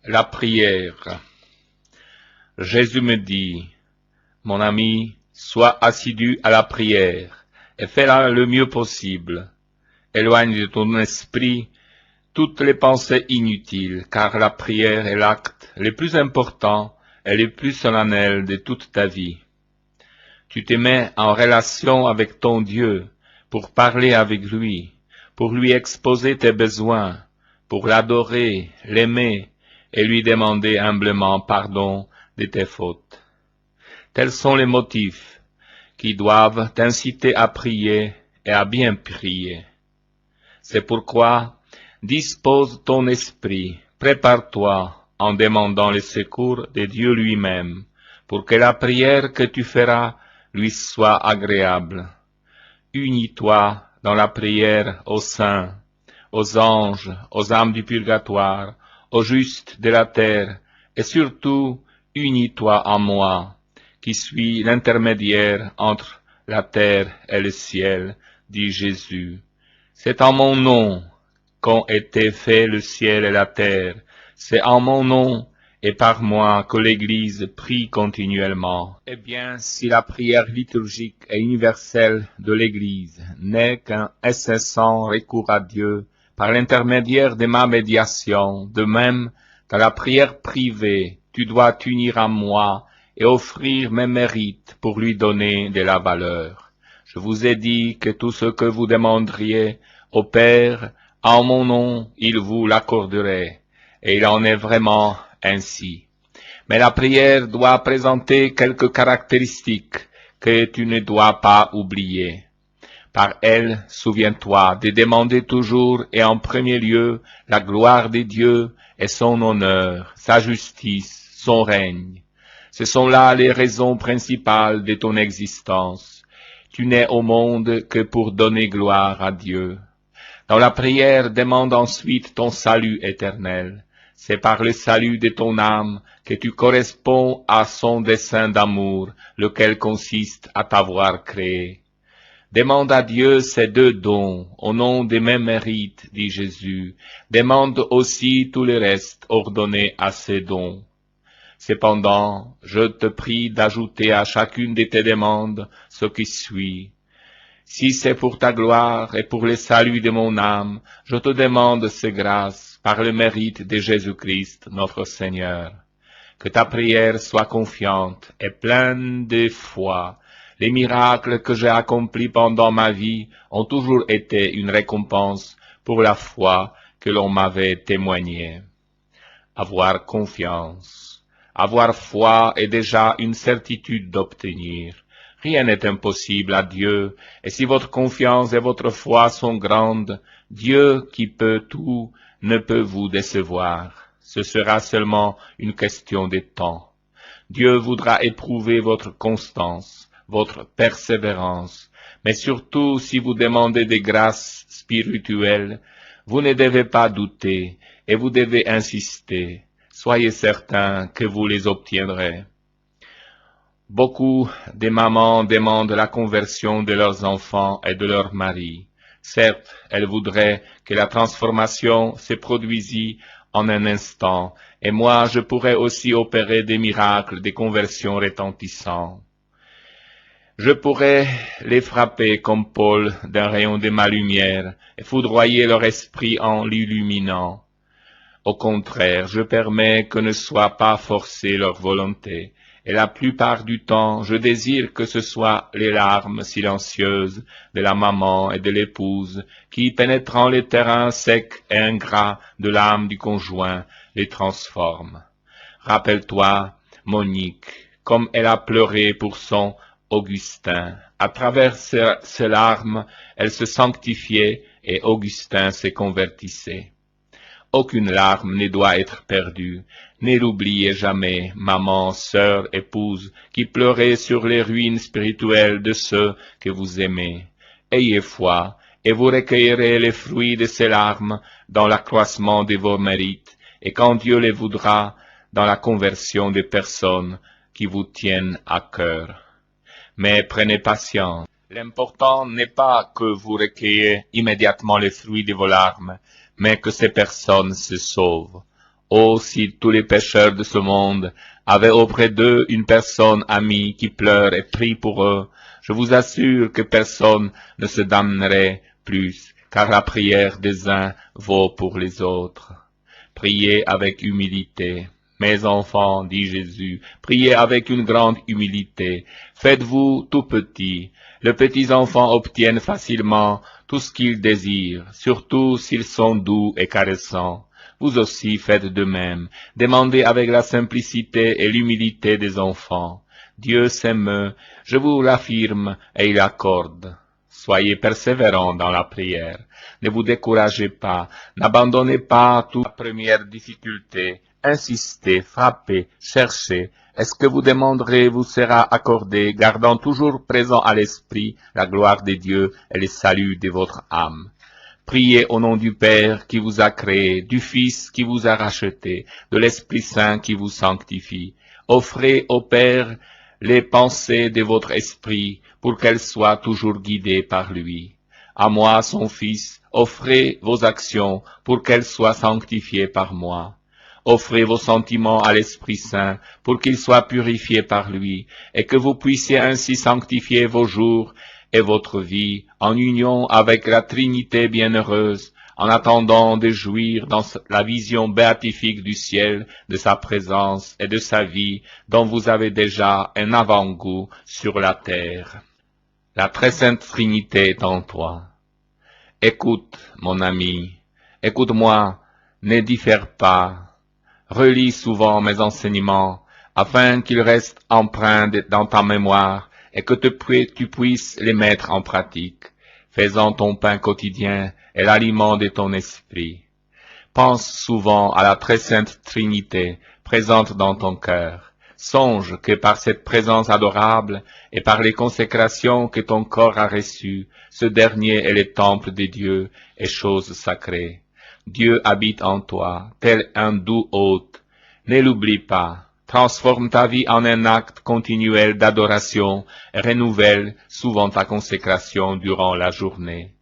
La prière. Jésus me dit, mon ami, sois assidu à la prière et fais-la le mieux possible. Éloigne de ton esprit toutes les pensées inutiles, car la prière est l'acte le plus important et le plus solennel de toute ta vie. Tu te mets en relation avec ton Dieu pour parler avec lui, pour lui exposer tes besoins, pour l'adorer, l'aimer et lui demander humblement pardon de tes fautes. Tels sont les motifs qui doivent t'inciter à prier et à bien prier. C'est pourquoi dispose ton esprit, prépare-toi en demandant le secours de Dieu lui-même, pour que la prière que tu feras lui soit agréable. Unis-toi dans la prière aux saints, aux anges, aux âmes du purgatoire, aux justes de la terre, et surtout, unis-toi en moi, qui suis l'intermédiaire entre la terre et le ciel, dit Jésus. C'est en mon nom qu'ont été faits le ciel et la terre. C'est en mon nom et par moi que l'Église prie continuellement. Eh bien, si la prière liturgique et universelle de l'Église n'est qu'un incessant recours à Dieu par l'intermédiaire de ma médiation, de même, dans la prière privée, tu dois t'unir à moi et offrir mes mérites pour lui donner de la valeur. Je vous ai dit que tout ce que vous demanderiez au Père, en mon nom, il vous l'accorderait, et il en est vraiment ainsi. Mais la prière doit présenter quelques caractéristiques que tu ne dois pas oublier. Par elle, souviens-toi de demander toujours et en premier lieu la gloire de Dieu et son honneur, sa justice, son règne. Ce sont là les raisons principales de ton existence. Tu n'es au monde que pour donner gloire à Dieu. Dans la prière, demande ensuite ton salut éternel. C'est par le salut de ton âme que tu corresponds à son dessein d'amour, lequel consiste à t'avoir créé. Demande à Dieu ces deux dons, au nom des mêmes mérites, dit Jésus. Demande aussi tout le reste ordonné à ces dons. Cependant, je te prie d'ajouter à chacune de tes demandes ce qui suit. Si c'est pour ta gloire et pour le salut de mon âme, je te demande ces grâces par le mérite de Jésus-Christ, notre Seigneur. Que ta prière soit confiante et pleine de foi. Les miracles que j'ai accomplis pendant ma vie ont toujours été une récompense pour la foi que l'on m'avait témoignée. Avoir confiance. Avoir foi est déjà une certitude d'obtenir. Rien n'est impossible à Dieu, et si votre confiance et votre foi sont grandes, Dieu qui peut tout ne peut vous décevoir. Ce sera seulement une question de temps. Dieu voudra éprouver votre constance, votre persévérance, mais surtout si vous demandez des grâces spirituelles, vous ne devez pas douter et vous devez insister. Soyez certains que vous les obtiendrez. Beaucoup de mamans demandent la conversion de leurs enfants et de leurs maris. Certes, elles voudraient que la transformation se produisît en un instant, et moi je pourrais aussi opérer des miracles de conversion retentissants. Je pourrais les frapper comme Paul d'un rayon de ma lumière et foudroyer leur esprit en l'illuminant. Au contraire, je permets que ne soit pas forcée leur volonté, et la plupart du temps, je désire que ce soit les larmes silencieuses de la maman et de l'épouse qui, pénétrant les terrains secs et ingrats de l'âme du conjoint, les transforment. Rappelle-toi, Monique, comme elle a pleuré pour son Augustin. À travers ces larmes, elle se sanctifiait et Augustin se convertissait. Aucune larme ne doit être perdue. Ne l'oubliez jamais, maman, sœur, épouse, qui pleurez sur les ruines spirituelles de ceux que vous aimez. Ayez foi, et vous recueillerez les fruits de ces larmes dans l'accroissement de vos mérites, et quand Dieu les voudra, dans la conversion des personnes qui vous tiennent à cœur. Mais prenez patience. L'important n'est pas que vous recueillez immédiatement les fruits de vos larmes, mais que ces personnes se sauvent. Oh, si tous les pécheurs de ce monde avaient auprès d'eux une personne amie qui pleure et prie pour eux, je vous assure que personne ne se damnerait plus, car la prière des uns vaut pour les autres. Priez avec humilité. Mes enfants, dit Jésus, priez avec une grande humilité. Faites-vous tout petit. Les petits enfants obtiennent facilement tout ce qu'ils désirent, surtout s'ils sont doux et caressants. Vous aussi faites de même. Demandez avec la simplicité et l'humilité des enfants. Dieu s'aime, je vous l'affirme, et il accorde. Soyez persévérants dans la prière. Ne vous découragez pas, n'abandonnez pas toute première difficulté. Insistez, frappez, cherchez. Est-ce que vous demanderez vous sera accordé, gardant toujours présent à l'esprit la gloire de Dieu et le salut de votre âme. Priez au nom du Père qui vous a créé, du Fils qui vous a racheté, de l'Esprit Saint qui vous sanctifie. Offrez au Père les pensées de votre esprit pour qu'elles soient toujours guidées par lui. À moi, son Fils, offrez vos actions pour qu'elles soient sanctifiées par moi. Offrez vos sentiments à l'Esprit Saint pour qu'ils soient purifiés par lui et que vous puissiez ainsi sanctifier vos jours et votre vie en union avec la Trinité bienheureuse, en attendant de jouir dans la vision béatifique du ciel de sa présence et de sa vie dont vous avez déjà un avant-goût sur la terre. La très sainte Trinité est en toi. Écoute, mon ami, écoute-moi, ne diffère pas. Relis souvent mes enseignements, afin qu'ils restent empreints dans ta mémoire et que tu puisses les mettre en pratique, faisant ton pain quotidien et l'aliment de ton esprit. Pense souvent à la très sainte Trinité présente dans ton cœur. Songe que par cette présence adorable et par les consécrations que ton corps a reçues, ce dernier est le temple de Dieu et chose sacrée. Dieu habite en toi, tel un doux hôte. Ne l'oublie pas. Transforme ta vie en un acte continuel d'adoration et renouvelle souvent ta consécration durant la journée.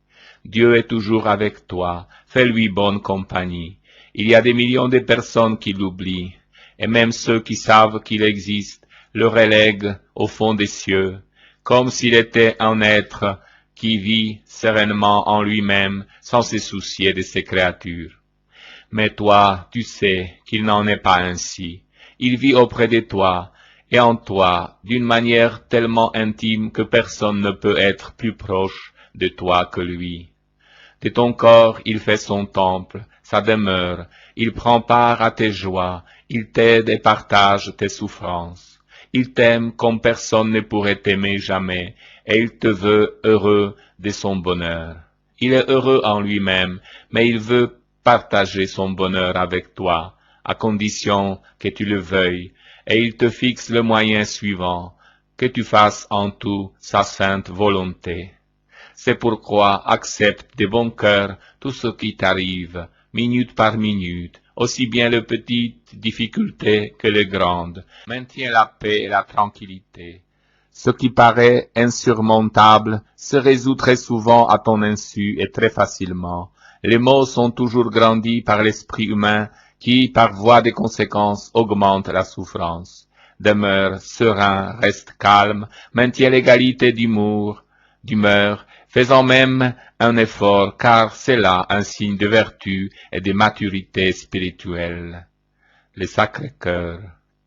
Dieu est toujours avec toi. Fais-lui bonne compagnie. Il y a des millions de personnes qui l'oublient, et même ceux qui savent qu'il existe le relèguent au fond des cieux, comme s'il était un être qui vit sereinement en lui-même sans se soucier de ses créatures. Mais toi, tu sais qu'il n'en est pas ainsi. Il vit auprès de toi et en toi d'une manière tellement intime que personne ne peut être plus proche de toi que lui. De ton corps, il fait son temple, sa demeure, il prend part à tes joies, il t'aide et partage tes souffrances. Il t'aime comme personne ne pourrait t'aimer jamais, et il te veut heureux de son bonheur. Il est heureux en lui-même, mais il veut partager son bonheur avec toi, à condition que tu le veuilles, et il te fixe le moyen suivant, que tu fasses en tout sa sainte volonté. C'est pourquoi accepte de bon cœur tout ce qui t'arrive, minute par minute, aussi bien les petites difficultés que les grandes. Maintiens la paix et la tranquillité. Ce qui paraît insurmontable se résout très souvent à ton insu et très facilement. Les maux sont toujours grandis par l'esprit humain qui, par voie de conséquences, augmente la souffrance. Demeure serein, reste calme, maintiens l'égalité d'humeur, faisant même un effort, car c'est là un signe de vertu et de maturité spirituelle. Le Sacré-Cœur.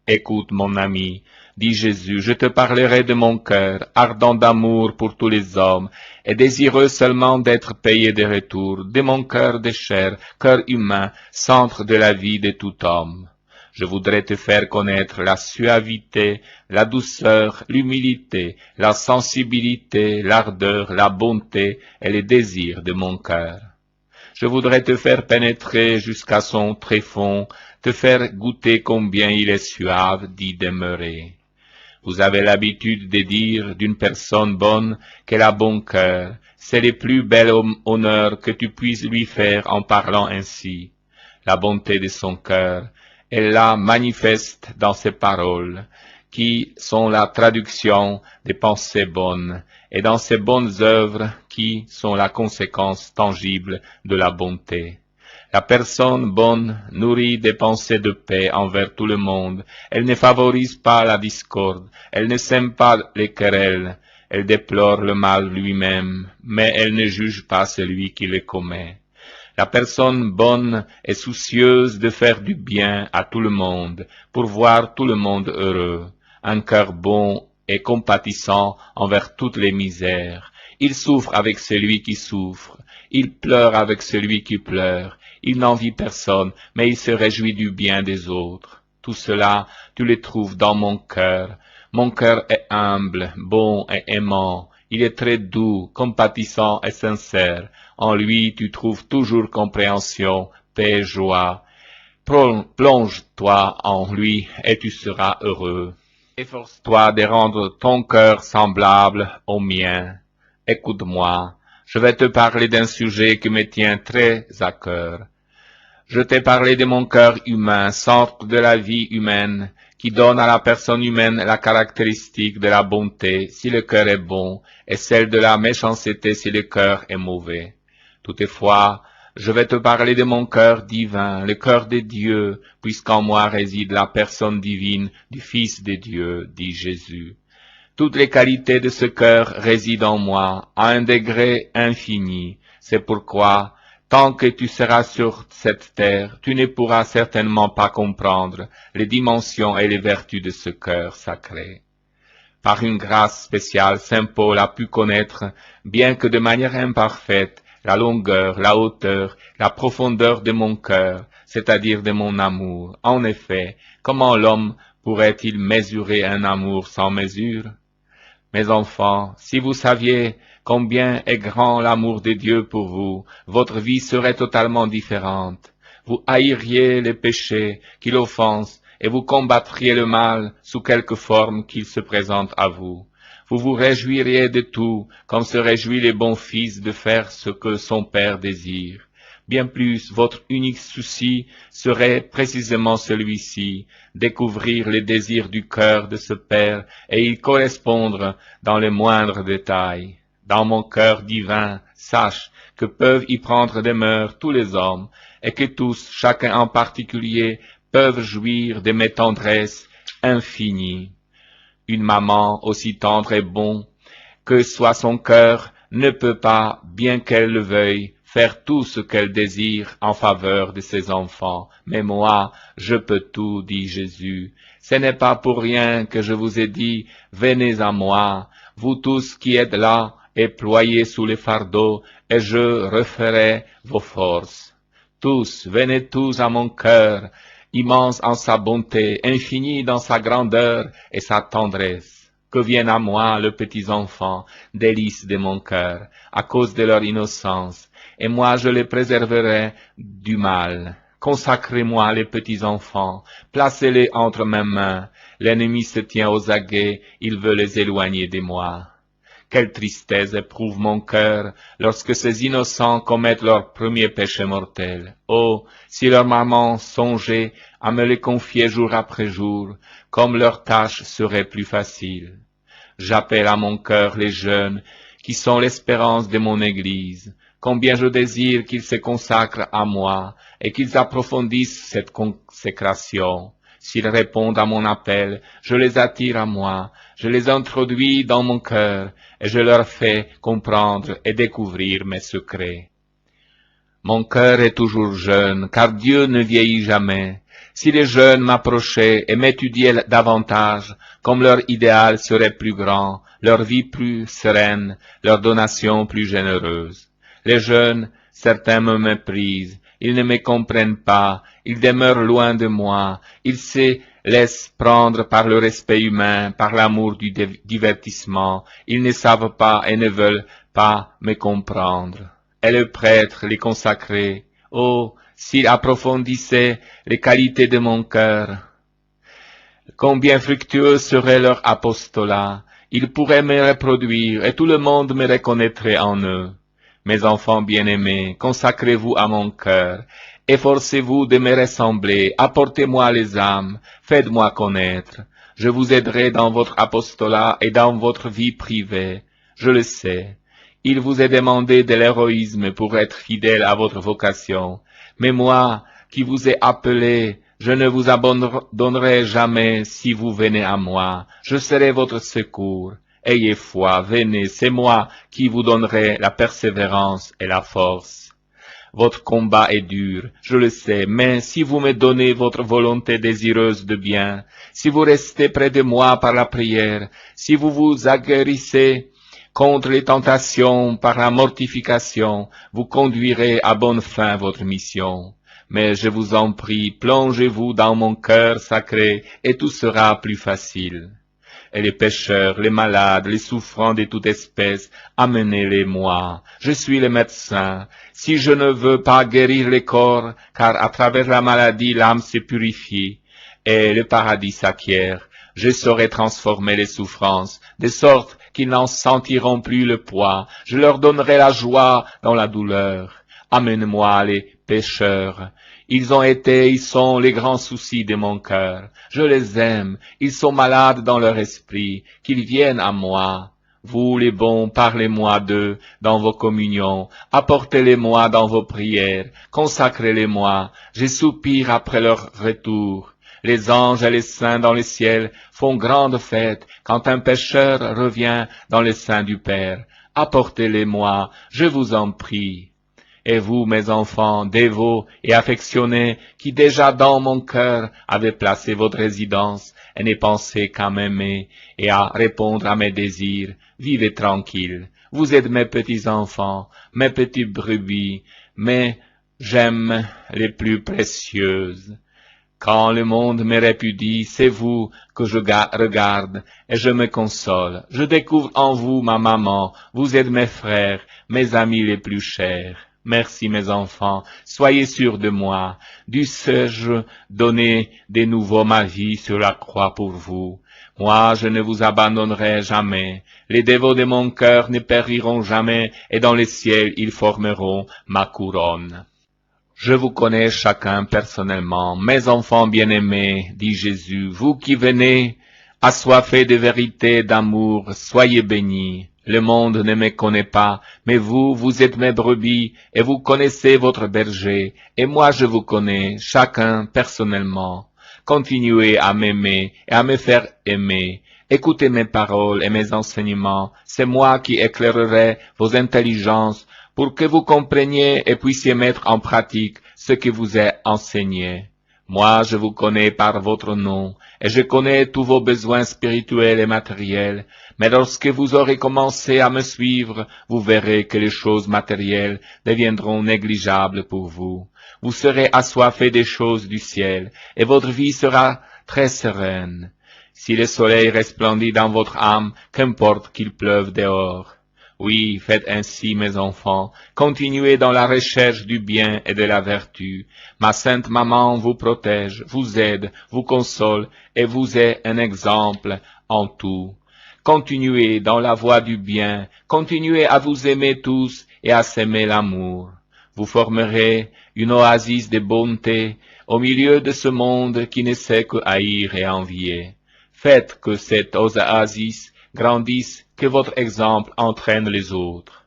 Écoute, mon ami, dit Jésus, je te parlerai de mon cœur, ardent d'amour pour tous les hommes, et désireux seulement d'être payé de retour, de mon cœur de chair, cœur humain, centre de la vie de tout homme. Je voudrais te faire connaître la suavité, la douceur, l'humilité, la sensibilité, l'ardeur, la bonté et les désirs de mon cœur. Je voudrais te faire pénétrer jusqu'à son tréfonds, te faire goûter combien il est suave d'y demeurer. Vous avez l'habitude de dire d'une personne bonne qu'elle a bon cœur. C'est le plus bel honneur que tu puisses lui faire en parlant ainsi. La bonté de son cœur, elle la manifeste dans ses paroles, qui sont la traduction des pensées bonnes, et dans ses bonnes œuvres qui sont la conséquence tangible de la bonté. La personne bonne nourrit des pensées de paix envers tout le monde. Elle ne favorise pas la discorde. Elle ne sème pas les querelles. Elle déplore le mal lui-même, mais elle ne juge pas celui qui le commet. La personne bonne est soucieuse de faire du bien à tout le monde, pour voir tout le monde heureux. Un cœur bon et compatissant envers toutes les misères. Il souffre avec celui qui souffre. Il pleure avec celui qui pleure. Il n'envie personne, mais il se réjouit du bien des autres. Tout cela, tu le trouves dans mon cœur. Mon cœur est humble, bon et aimant. Il est très doux, compatissant et sincère. En lui, tu trouves toujours compréhension, paix, joie. Plonge-toi en lui et tu seras heureux. Efforce-toi de rendre ton cœur semblable au mien. Écoute-moi, je vais te parler d'un sujet qui me tient très à cœur. Je t'ai parlé de mon cœur humain, centre de la vie humaine, qui donne à la personne humaine la caractéristique de la bonté si le cœur est bon, et celle de la méchanceté si le cœur est mauvais. Toutefois, je vais te parler de mon cœur divin, le cœur de Dieu, puisqu'en moi réside la personne divine du Fils de Dieu, dit Jésus. Toutes les qualités de ce cœur résident en moi, à un degré infini. C'est pourquoi, tant que tu seras sur cette terre, tu ne pourras certainement pas comprendre les dimensions et les vertus de ce cœur sacré. Par une grâce spéciale, Saint Paul a pu connaître, bien que de manière imparfaite, la longueur, la hauteur, la profondeur de mon cœur, c'est-à-dire de mon amour. En effet, comment l'homme pourrait-il mesurer un amour sans mesure? Mes enfants, si vous saviez combien est grand l'amour de Dieu pour vous, votre vie serait totalement différente. Vous haïriez les péchés qui l'offensent et vous combattriez le mal sous quelque forme qu'il se présente à vous. Vous vous réjouiriez de tout, comme se réjouit le bon fils de faire ce que son père désire. Bien plus, votre unique souci serait précisément celui-ci, découvrir les désirs du cœur de ce Père et y correspondre dans les moindres détails. Dans mon cœur divin, sache que peuvent y prendre demeure tous les hommes, et que tous, chacun en particulier, peuvent jouir de mes tendresses infinies. Une maman aussi tendre et bon que soit son cœur ne peut pas, bien qu'elle le veuille, faire tout ce qu'elle désire en faveur de ses enfants. Mais moi, je peux tout, dit Jésus. Ce n'est pas pour rien que je vous ai dit, venez à moi, vous tous qui êtes là et ployés sous les fardeaux, et je referai vos forces. Tous, venez tous à mon cœur, immense en sa bonté, infini dans sa grandeur et sa tendresse. Que viennent à moi les petits enfants, délices de mon cœur, à cause de leur innocence, et moi je les préserverai du mal. Consacrez-moi les petits enfants, placez-les entre mes mains, l'ennemi se tient aux aguets, il veut les éloigner de moi. Quelle tristesse éprouve mon cœur lorsque ces innocents commettent leur premier péché mortel. Oh, si leur maman songeait à me les confier jour après jour, comme leur tâche serait plus facile. J'appelle à mon cœur les jeunes, qui sont l'espérance de mon Église. Combien je désire qu'ils se consacrent à moi, et qu'ils approfondissent cette consécration. S'ils répondent à mon appel, je les attire à moi, je les introduis dans mon cœur, et je leur fais comprendre et découvrir mes secrets. Mon cœur est toujours jeune, car Dieu ne vieillit jamais. Si les jeunes m'approchaient et m'étudiaient davantage, comme leur idéal serait plus grand, leur vie plus sereine, leur donation plus généreuse. Les jeunes, certains me méprisent, ils ne me comprennent pas, ils demeurent loin de moi, ils se laissent prendre par le respect humain, par l'amour du divertissement, ils ne savent pas et ne veulent pas me comprendre. Et le prêtre, les consacrés, oh, s'il approfondissait les qualités de mon cœur, combien fructueux serait leur apostolat, ils pourraient me reproduire et tout le monde me reconnaîtrait en eux. Mes enfants bien-aimés, consacrez-vous à mon cœur, efforcez-vous de me ressembler, apportez-moi les âmes, faites-moi connaître. Je vous aiderai dans votre apostolat et dans votre vie privée, je le sais. Il vous est demandé de l'héroïsme pour être fidèle à votre vocation, Mais moi, qui vous ai appelé, je ne vous abandonnerai jamais si vous venez à moi. Je serai votre secours. Ayez foi, venez, c'est moi qui vous donnerai la persévérance et la force. Votre combat est dur, je le sais, mais si vous me donnez votre volonté désireuse de bien, si vous restez près de moi par la prière, si vous vous aguerrissez contre les tentations par la mortification, vous conduirez à bonne fin votre mission. Mais je vous en prie, plongez-vous dans mon cœur sacré et tout sera plus facile. Et les pécheurs, les malades, les souffrants de toute espèce, amenez-les-moi. Je suis le médecin. Si je ne veux pas guérir les corps, car à travers la maladie l'âme se purifie et le paradis s'acquiert, je saurai transformer les souffrances, de sorte qu'ils n'en sentiront plus le poids. Je leur donnerai la joie dans la douleur. Amène-moi les pécheurs. Ils ont été, ils sont les grands soucis de mon cœur. Je les aime, ils sont malades dans leur esprit, qu'ils viennent à moi. Vous les bons, parlez-moi d'eux dans vos communions, apportez-les-moi dans vos prières, consacrez-les-moi, je soupire après leur retour. Les anges et les saints dans le ciel font grande fête quand un pécheur revient dans le sein du Père. Apportez-les-moi, je vous en prie. Et vous, mes enfants, dévots et affectionnés, qui déjà dans mon cœur avez placé votre résidence, et ne pensez qu'à m'aimer et à répondre à mes désirs, vivez tranquille. Vous êtes mes petits enfants, mes petites brebis, mais j'aime les plus précieuses. Quand le monde me répudie, c'est vous que je regarde et je me console. Je découvre en vous ma maman, vous êtes mes frères, mes amis les plus chers. Merci mes enfants, soyez sûrs de moi. Dussé-je donner de nouveau ma vie sur la croix pour vous. Moi, je ne vous abandonnerai jamais. Les dévots de mon cœur ne périront jamais, et dans les ciels ils formeront ma couronne. Je vous connais chacun personnellement, mes enfants bien-aimés, dit Jésus, vous qui venez, assoiffés de vérité, d'amour, soyez bénis. Le monde ne me connaît pas, mais vous, vous êtes mes brebis, et vous connaissez votre berger, et moi je vous connais, chacun personnellement. Continuez à m'aimer et à me faire aimer. Écoutez mes paroles et mes enseignements, c'est moi qui éclairerai vos intelligences, pour que vous compreniez et puissiez mettre en pratique ce que vous est enseigné. Moi, je vous connais par votre nom, et je connais tous vos besoins spirituels et matériels, mais lorsque vous aurez commencé à me suivre, vous verrez que les choses matérielles deviendront négligeables pour vous. Vous serez assoiffés des choses du ciel, et votre vie sera très sereine. Si le soleil resplendit dans votre âme, qu'importe qu'il pleuve dehors. Oui, faites ainsi, mes enfants, continuez dans la recherche du bien et de la vertu. Ma sainte maman vous protège, vous aide, vous console et vous est un exemple en tout. Continuez dans la voie du bien, continuez à vous aimer tous et à s'aimer l'amour. Vous formerez une oasis de bonté au milieu de ce monde qui ne sait que haïr et envier. Faites que cette oasis grandisse, que votre exemple entraîne les autres.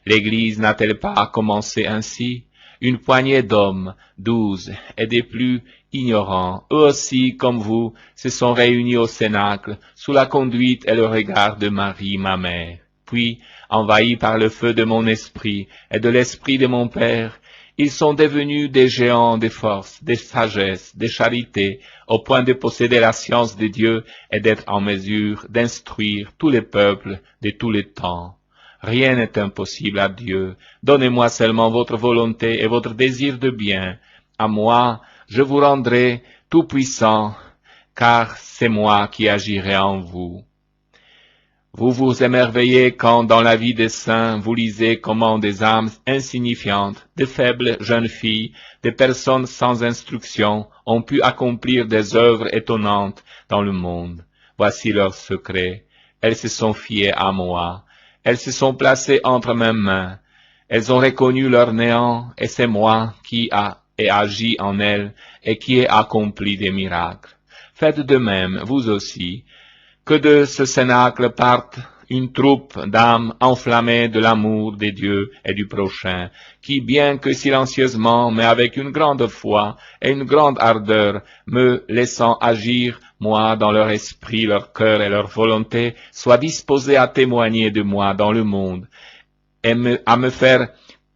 L'Église n'a-t-elle pas commencé ainsi? Une poignée d'hommes, 12, et des plus ignorants, eux aussi, comme vous, se sont réunis au Cénacle, sous la conduite et le regard de Marie, ma mère. Puis, envahis par le feu de mon esprit et de l'esprit de mon Père, ils sont devenus des géants de force, de sagesse, de charité, au point de posséder la science de Dieu et d'être en mesure d'instruire tous les peuples de tous les temps. Rien n'est impossible à Dieu. Donnez-moi seulement votre volonté et votre désir de bien. À moi, je vous rendrai tout puissant, car c'est moi qui agirai en vous. Vous vous émerveillez quand, dans la vie des saints, vous lisez comment des âmes insignifiantes, de faibles jeunes filles, des personnes sans instruction, ont pu accomplir des œuvres étonnantes dans le monde. Voici leur secret. Elles se sont fiées à moi. Elles se sont placées entre mes mains. Elles ont reconnu leur néant, et c'est moi qui ai agi en elles et qui ai accompli des miracles. Faites de même, vous aussi. Que de ce cénacle partent une troupe d'âmes enflammées de l'amour des dieux et du prochain, qui, bien que silencieusement, mais avec une grande foi et une grande ardeur, me laissant agir, moi, dans leur esprit, leur cœur et leur volonté, soient disposés à témoigner de moi dans le monde, et à me faire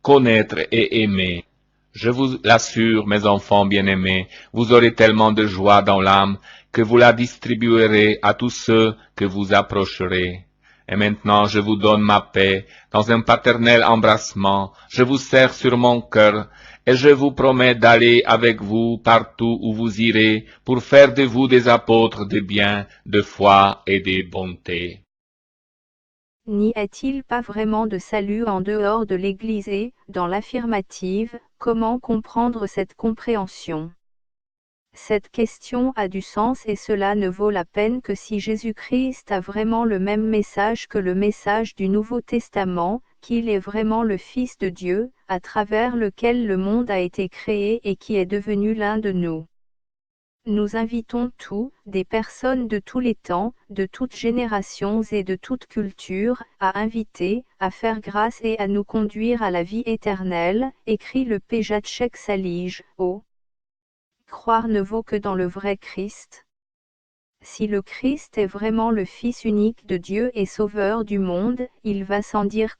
connaître et aimer. Je vous l'assure, mes enfants bien-aimés, vous aurez tellement de joie dans l'âme que vous la distribuerez à tous ceux que vous approcherez. Et maintenant je vous donne ma paix dans un paternel embrassement, je vous serre sur mon cœur, et je vous promets d'aller avec vous partout où vous irez pour faire de vous des apôtres de bien, de foi et de bonté. N'y a-t-il pas vraiment de salut en dehors de l'Église et, dans l'affirmative, comment comprendre cette compréhension? Cette question a du sens et cela ne vaut la peine que si Jésus-Christ a vraiment le même message que le message du Nouveau Testament, qu'il est vraiment le Fils de Dieu, à travers lequel le monde a été créé et qui est devenu l'un de nous. Nous invitons des personnes de tous les temps, de toutes générations et de toute culture, à inviter, à faire grâce et à nous conduire à la vie éternelle, écrit le Péjatchek Salige, au croire ne vaut que dans le vrai Christ. Si le Christ est vraiment le Fils unique de Dieu et Sauveur du monde, il va sans dire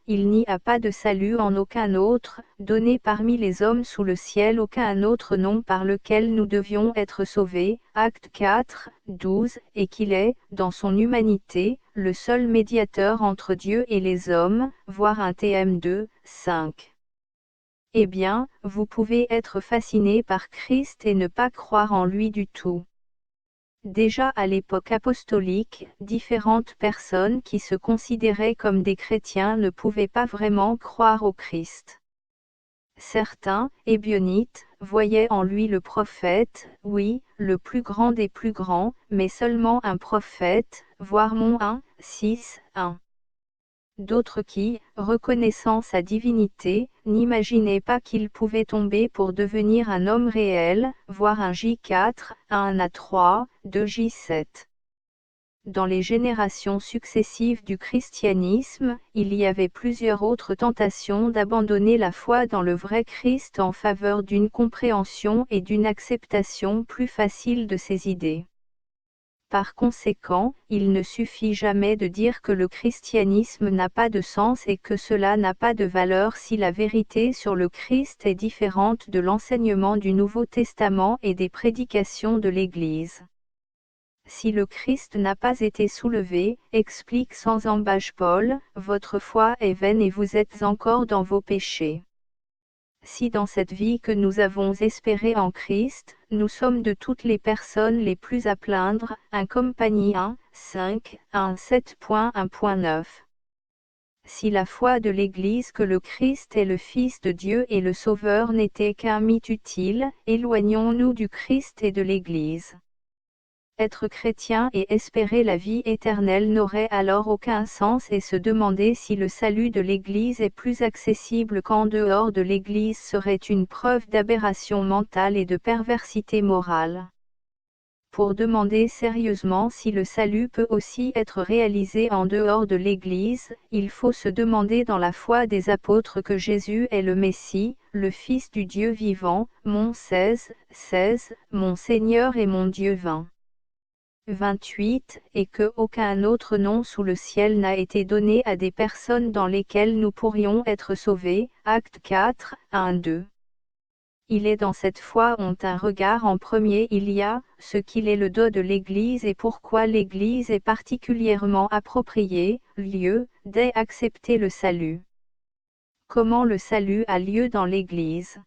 il n'y a pas de salut en aucun autre, donné parmi les hommes sous le ciel aucun autre nom par lequel nous devions être sauvés, Acte 4, 12, et qu'il est, dans son humanité, le seul médiateur entre Dieu et les hommes, voir 1 Tm 2, 5. Eh bien, vous pouvez être fasciné par Christ et ne pas croire en lui du tout. Déjà à l'époque apostolique, différentes personnes qui se considéraient comme des chrétiens ne pouvaient pas vraiment croire au Christ. Certains, Ebionites, voyaient en lui le prophète, oui, le plus grand des plus grands, mais seulement un prophète, voir Mon 1, 6, 1. D'autres qui, reconnaissant sa divinité, n'imaginaient pas qu'il pouvait tomber pour devenir un homme réel, voir un J4, 1 à 3, 2 J7. Dans les générations successives du christianisme, il y avait plusieurs autres tentations d'abandonner la foi dans le vrai Christ en faveur d'une compréhension et d'une acceptation plus facile de ses idées. Par conséquent, il ne suffit jamais de dire que le christianisme n'a pas de sens et que cela n'a pas de valeur si la vérité sur le Christ est différente de l'enseignement du Nouveau Testament et des prédications de l'Église. Si le Christ n'a pas été soulevé, explique sans embâche Paul, votre foi est vaine et vous êtes encore dans vos péchés. Si dans cette vie que nous avons espérée en Christ, nous sommes de toutes les personnes les plus à plaindre, 1 Compagnie 1, 5, 1 7.1.9. Si la foi de l'Église que le Christ est le Fils de Dieu et le Sauveur n'était qu'un mythe utile, éloignons-nous du Christ et de l'Église. Être chrétien et espérer la vie éternelle n'aurait alors aucun sens et se demander si le salut de l'Église est plus accessible qu'en dehors de l'Église serait une preuve d'aberration mentale et de perversité morale. Pour demander sérieusement si le salut peut aussi être réalisé en dehors de l'Église, il faut se demander dans la foi des apôtres que Jésus est le Messie, le Fils du Dieu vivant, mon 16, 16, mon Seigneur et mon Dieu vint. 28, et que aucun autre nom sous le ciel n'a été donné à des personnes dans lesquelles nous pourrions être sauvés, Acte 4, 1, 2. Il est dans cette foi ont un regard en premier il y a, ce qu'il est le dos de l'Église et pourquoi l'Église est particulièrement appropriée, lieu, d'accepter le salut. Comment le salut a lieu dans l'Église?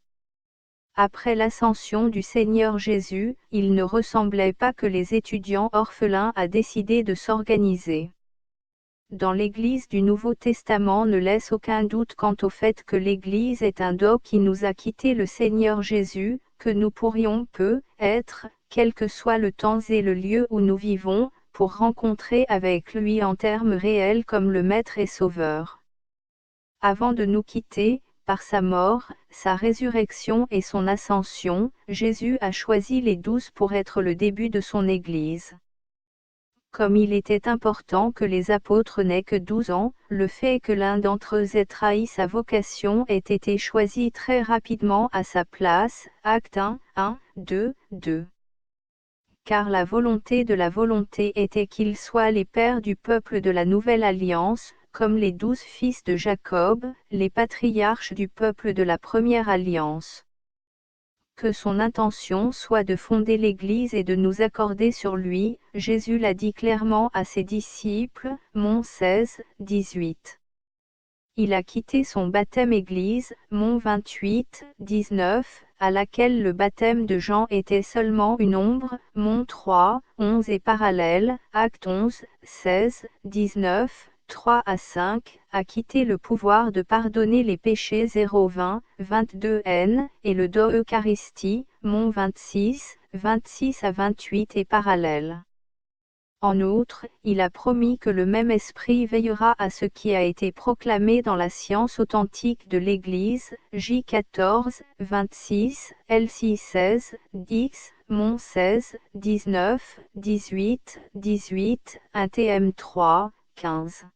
Après l'ascension du Seigneur Jésus, il ne ressemblait pas que les étudiants orphelins a décidé de s'organiser. Dans l'Église du Nouveau Testament ne laisse aucun doute quant au fait que l'Église est un dos qui nous a quitté le Seigneur Jésus, que nous pourrions être, quel que soit le temps et le lieu où nous vivons, pour rencontrer avec lui en termes réels comme le Maître et Sauveur. Avant de nous quitter, par sa mort, sa résurrection et son ascension, Jésus a choisi les 12 pour être le début de son Église. Comme il était important que les apôtres n'aient que 12 ans, le fait que l'un d'entre eux ait trahi sa vocation ait été choisi très rapidement à sa place. Actes 1, 2, 2. Car la volonté de la volonté était qu'ils soient les pères du peuple de la nouvelle alliance, comme les 12 fils de Jacob, les patriarches du peuple de la première alliance. Que son intention soit de fonder l'Église et de nous accorder sur lui, Jésus l'a dit clairement à ses disciples, Mont 16, 18. Il a quitté son baptême Église, Mont 28, 19, à laquelle le baptême de Jean était seulement une ombre, Mont 3, 11 et parallèle, Actes 11, 16, 19, 3 à 5, a quitté le pouvoir de pardonner les péchés 020, 22 N, et le do Eucharistie, Mont 26, 26 à 28 et parallèle. En outre, il a promis que le même esprit veillera à ce qui a été proclamé dans la science authentique de l'Église, J 14, 26, LC 16, 10, Mont 16, 19, 18, 18, 1 TM 3, 15.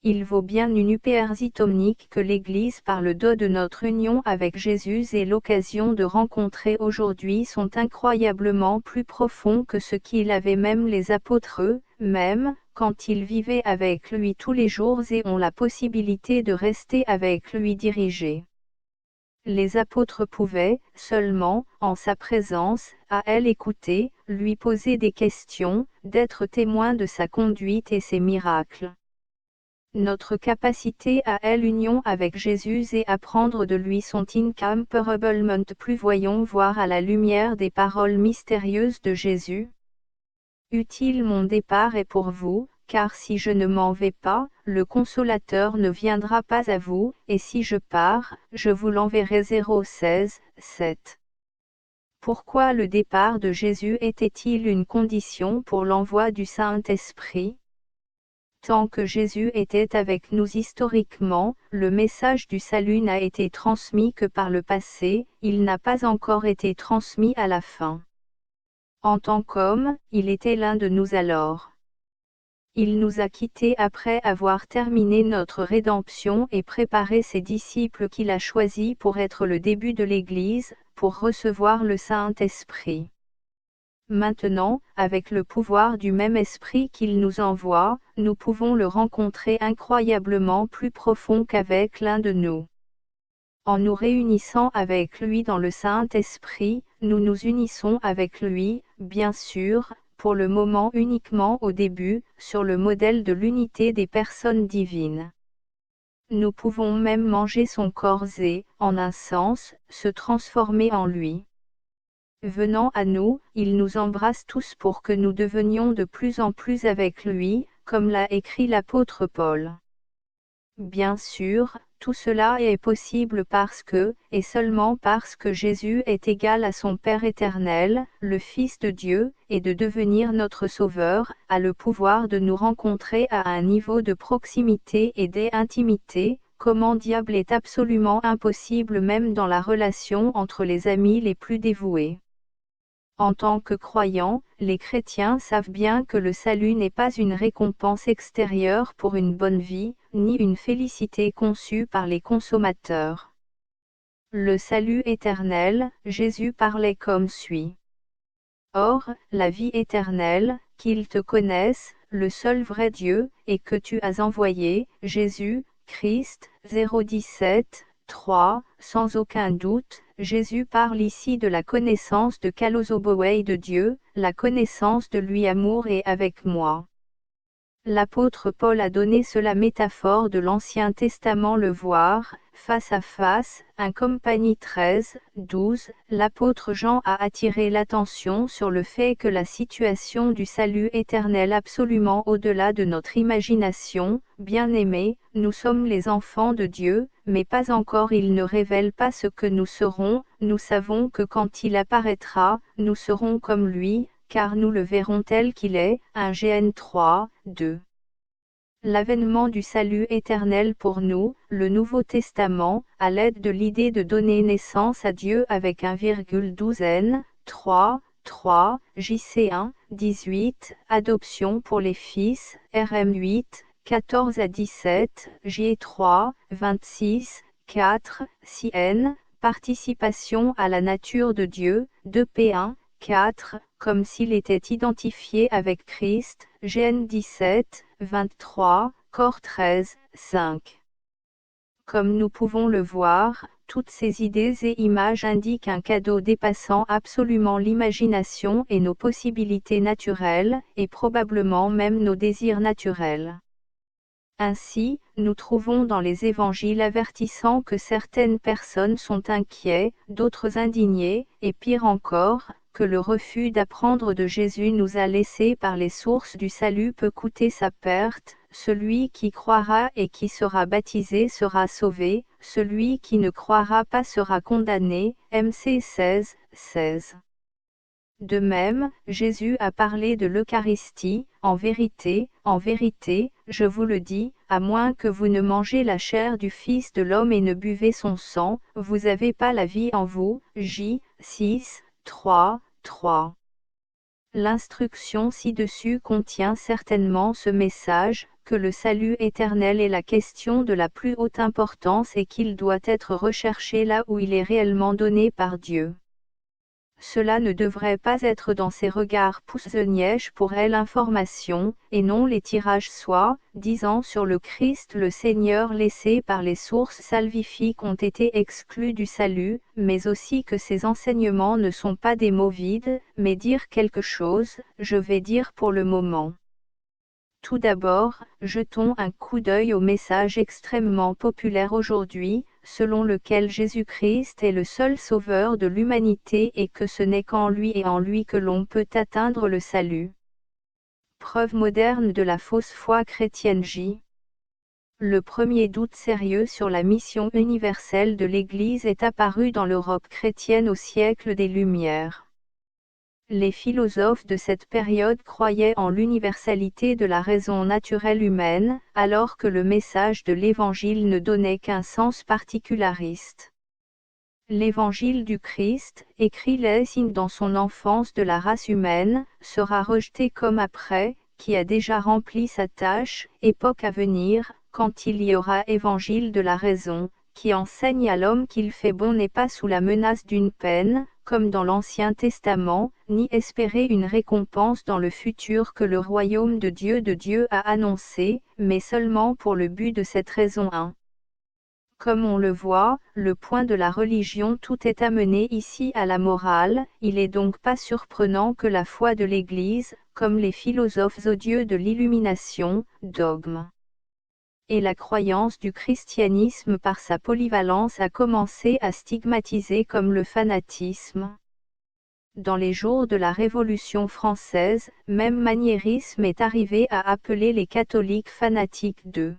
Il vaut bien une hyperzitomnique que l'Église par le dos de notre union avec Jésus et l'occasion de rencontrer aujourd'hui sont incroyablement plus profonds que ce qu'il avait même les apôtres eux-mêmes, quand ils vivaient avec lui tous les jours et ont la possibilité de rester avec lui dirigés. Les apôtres pouvaient, seulement, en sa présence, à elle écouter, lui poser des questions, d'être témoins de sa conduite et ses miracles. Notre capacité à l'union avec Jésus et apprendre de lui sont incomparablement plus voyons voir à la lumière des paroles mystérieuses de Jésus. Utile mon départ est pour vous, car si je ne m'en vais pas, le Consolateur ne viendra pas à vous, et si je pars, je vous l'enverrai. 016, 7. Pourquoi le départ de Jésus était-il une condition pour l'envoi du Saint-Esprit ? Tant que Jésus était avec nous historiquement, le message du salut n'a été transmis que par le passé, il n'a pas encore été transmis à la fin. En tant qu'homme, il était l'un de nous alors. Il nous a quittés après avoir terminé notre rédemption et préparé ses disciples qu'il a choisis pour être le début de l'Église, pour recevoir le Saint-Esprit. Maintenant, avec le pouvoir du même esprit qu'il nous envoie, nous pouvons le rencontrer incroyablement plus profond qu'avec l'un de nous. En nous réunissant avec lui dans le Saint-Esprit, nous nous unissons avec lui, bien sûr, pour le moment uniquement au début, sur le modèle de l'unité des personnes divines. Nous pouvons même manger son corps et, en un sens, se transformer en lui. Venant à nous, il nous embrasse tous pour que nous devenions de plus en plus avec lui, comme l'a écrit l'apôtre Paul. Bien sûr, tout cela est possible parce que, et seulement parce que Jésus est égal à son Père éternel, le Fils de Dieu, et de devenir notre Sauveur, a le pouvoir de nous rencontrer à un niveau de proximité et d'intimité, comment diable est absolument impossible même dans la relation entre les amis les plus dévoués. En tant que croyants, les chrétiens savent bien que le salut n'est pas une récompense extérieure pour une bonne vie, ni une félicité conçue par les consommateurs. Le salut éternel, Jésus parlait comme suit. Or, la vie éternelle, qu'ils te connaissent, le seul vrai Dieu, et que tu as envoyé, Jésus, Christ, 017, 3, sans aucun doute, Jésus parle ici de la connaissance de Kalozobowei de Dieu, la connaissance de lui amour et avec moi. L'apôtre Paul a donné cela métaphore de l'Ancien Testament le voir, face à face, 1 Compagnie 13, 12, l'apôtre Jean a attiré l'attention sur le fait que la situation du salut éternel absolument au-delà de notre imagination, bien-aimés, nous sommes les enfants de Dieu, mais pas encore il ne révèle pas ce que nous serons, nous savons que quand il apparaîtra, nous serons comme lui, car nous le verrons tel qu'il est, 1 Gn 3, 2. L'avènement du salut éternel pour nous, le Nouveau Testament, à l'aide de l'idée de donner naissance à Dieu avec 1,12 n, 3, 3, JC 1, 18, Adoption pour les fils, RM 8, 14 à 17, J 3, 26, 4, CN, Participation à la nature de Dieu, 2P1, 4, comme s'il était identifié avec Christ, GN 17, 23, Cor 13, 5. Comme nous pouvons le voir, toutes ces idées et images indiquent un cadeau dépassant absolument l'imagination et nos possibilités naturelles, et probablement même nos désirs naturels. Ainsi, nous trouvons dans les évangiles avertissant que certaines personnes sont inquiets, d'autres indignés, et pire encore, que le refus d'apprendre de Jésus nous a laissés par les sources du salut peut coûter sa perte. Celui qui croira et qui sera baptisé sera sauvé, celui qui ne croira pas sera condamné. MC 16, 16. De même, Jésus a parlé de l'Eucharistie, en vérité, je vous le dis, à moins que vous ne mangez la chair du Fils de l'homme et ne buvez son sang, vous n'avez pas la vie en vous. J. 6, 3, 3. L'instruction ci-dessus contient certainement ce message, que le salut éternel est la question de la plus haute importance et qu'il doit être recherché là où il est réellement donné par Dieu. Cela ne devrait pas être dans ces regards poussenièges pour elle information, et non les tirages disant sur le Christ le Seigneur laissés par les sources salvifiques ont été exclus du salut, mais aussi que ces enseignements ne sont pas des mots vides, mais dire quelque chose, je vais dire pour le moment. Tout d'abord, jetons un coup d'œil au message extrêmement populaire aujourd'hui, selon lequel Jésus-Christ est le seul sauveur de l'humanité et que ce n'est qu'en lui et en lui que l'on peut atteindre le salut. Preuve moderne de la fausse foi chrétienne. J. Le premier doute sérieux sur la mission universelle de l'Église est apparu dans l'Europe chrétienne au siècle des Lumières. Les philosophes de cette période croyaient en l'universalité de la raison naturelle humaine, alors que le message de l'Évangile ne donnait qu'un sens particulariste. L'Évangile du Christ, écrit Lessing dans son enfance de la race humaine, sera rejeté comme après, qui a déjà rempli sa tâche, époque à venir, quand il y aura Évangile de la raison, qui enseigne à l'homme qu'il fait bon n'est pas sous la menace d'une peine, comme dans l'Ancien Testament, ni espérer une récompense dans le futur que le royaume de Dieu a annoncé, mais seulement pour le but de cette raison 1. Comme on le voit, le point de la religion tout est amené ici à la morale, il est donc pas surprenant que la foi de l'Église, comme les philosophes odieux de l'illumination, dogme. Et la croyance du christianisme par sa polyvalence a commencé à stigmatiser comme le fanatisme. Dans les jours de la Révolution française, même maniérisme est arrivé à appeler les catholiques fanatiques d'eux.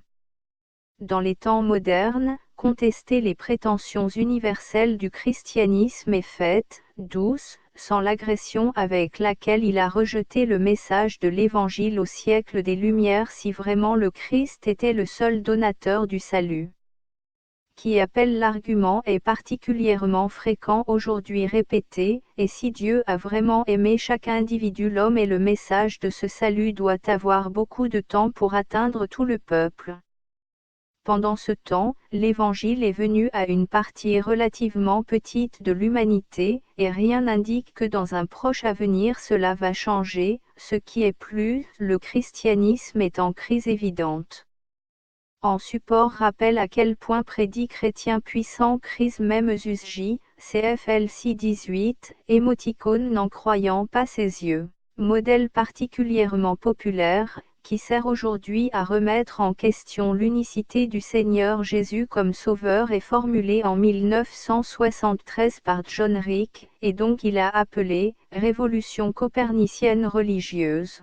Dans les temps modernes, contester les prétentions universelles du christianisme est faite, douce, sans l'agression avec laquelle il a rejeté le message de l'Évangile au siècle des Lumières si vraiment le Christ était le seul donateur du salut. Qui appelle l'argument est particulièrement fréquent aujourd'hui répété, et si Dieu a vraiment aimé chaque individu l'homme et le message de ce salut doit avoir beaucoup de temps pour atteindre tout le peuple. Pendant ce temps, l'Évangile est venu à une partie relativement petite de l'humanité, et rien n'indique que dans un proche avenir cela va changer, ce qui est plus, le christianisme est en crise évidente. En support rappelle à quel point prédit chrétien puissant crise même J, CFLC 18, émoticône n'en croyant pas ses yeux. Modèle particulièrement populaire, qui sert aujourd'hui à remettre en question l'unicité du Seigneur Jésus comme sauveur est formulé en 1973 par John Rick, et donc il a appelé « Révolution copernicienne religieuse ».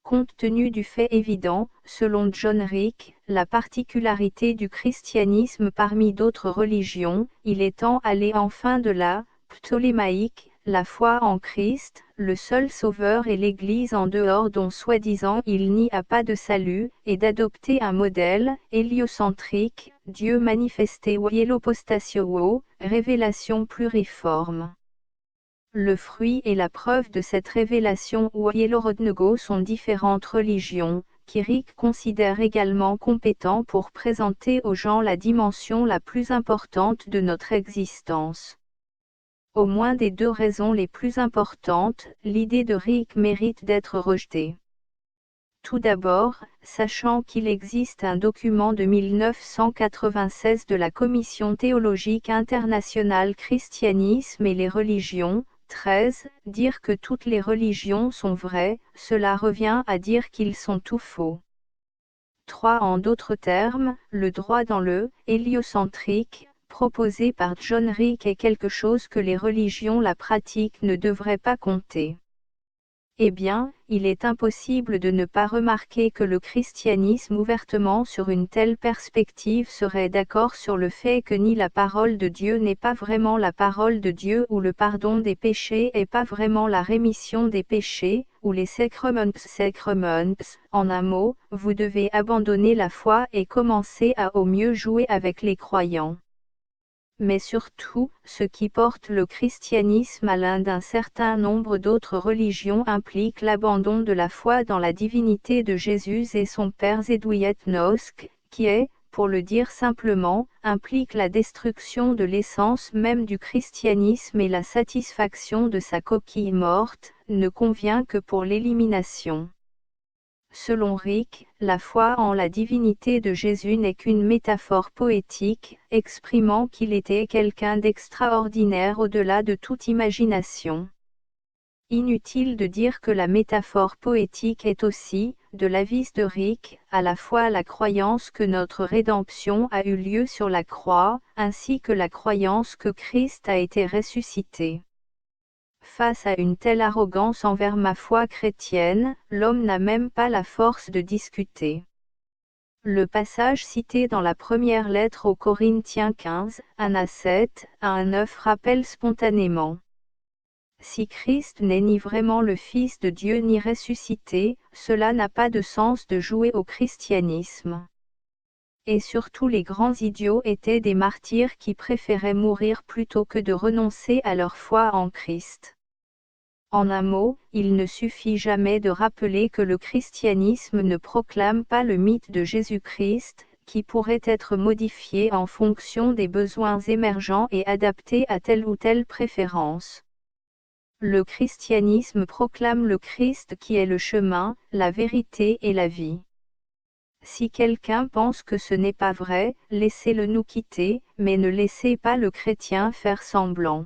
Compte tenu du fait évident, selon John Rick, la particularité du christianisme parmi d'autres religions, il est temps aller enfin de la ptolémaïque, la foi en Christ, le seul sauveur et l'Église en dehors dont soi-disant il n'y a pas de salut, et d'adopter un modèle, héliocentrique, Dieu manifesté ou hielopostatio, révélation pluriforme. Le fruit et la preuve de cette révélation ou Yellorodnego sont différentes religions, qui Rick considère également compétents pour présenter aux gens la dimension la plus importante de notre existence. Au moins des deux raisons les plus importantes, l'idée de Rick mérite d'être rejetée. Tout d'abord, sachant qu'il existe un document de 1996 de la Commission théologique internationale Christianisme et les religions, 13, dire que toutes les religions sont vraies, cela revient à dire qu'ils sont tout faux. 3. En d'autres termes, le droit dans le héliocentrique, proposé par John Rick est quelque chose que les religions la pratiquent ne devraient pas compter. Eh bien, il est impossible de ne pas remarquer que le christianisme ouvertement sur une telle perspective serait d'accord sur le fait que ni la parole de Dieu n'est pas vraiment la parole de Dieu ou le pardon des péchés est pas vraiment la rémission des péchés, ou les sacraments. En un mot, vous devez abandonner la foi et commencer à au mieux jouer avec les croyants. Mais surtout, ce qui porte le christianisme à l'un d'un certain nombre d'autres religions implique l'abandon de la foi dans la divinité de Jésus et son Père Zedouietnosk, qui est, pour le dire simplement, implique la destruction de l'essence même du christianisme et la satisfaction de sa coquille morte, ne convient que pour l'élimination. Selon Rick, la foi en la divinité de Jésus n'est qu'une métaphore poétique, exprimant qu'il était quelqu'un d'extraordinaire au-delà de toute imagination. Inutile de dire que la métaphore poétique est aussi, de l'avis de Rick, à la fois la croyance que notre rédemption a eu lieu sur la croix, ainsi que la croyance que Christ a été ressuscité. Face à une telle arrogance envers ma foi chrétienne, l'homme n'a même pas la force de discuter. Le passage cité dans la première lettre aux Corinthiens 15, 1-7, 1-9 rappelle spontanément. Si Christ n'est ni vraiment le Fils de Dieu ni ressuscité, cela n'a pas de sens de jouer au christianisme. Et surtout les grands idiots étaient des martyrs qui préféraient mourir plutôt que de renoncer à leur foi en Christ. En un mot, il ne suffit jamais de rappeler que le christianisme ne proclame pas le mythe de Jésus-Christ, qui pourrait être modifié en fonction des besoins émergents et adapté à telle ou telle préférence. Le christianisme proclame le Christ qui est le chemin, la vérité et la vie. Si quelqu'un pense que ce n'est pas vrai, laissez-le nous quitter, mais ne laissez pas le chrétien faire semblant.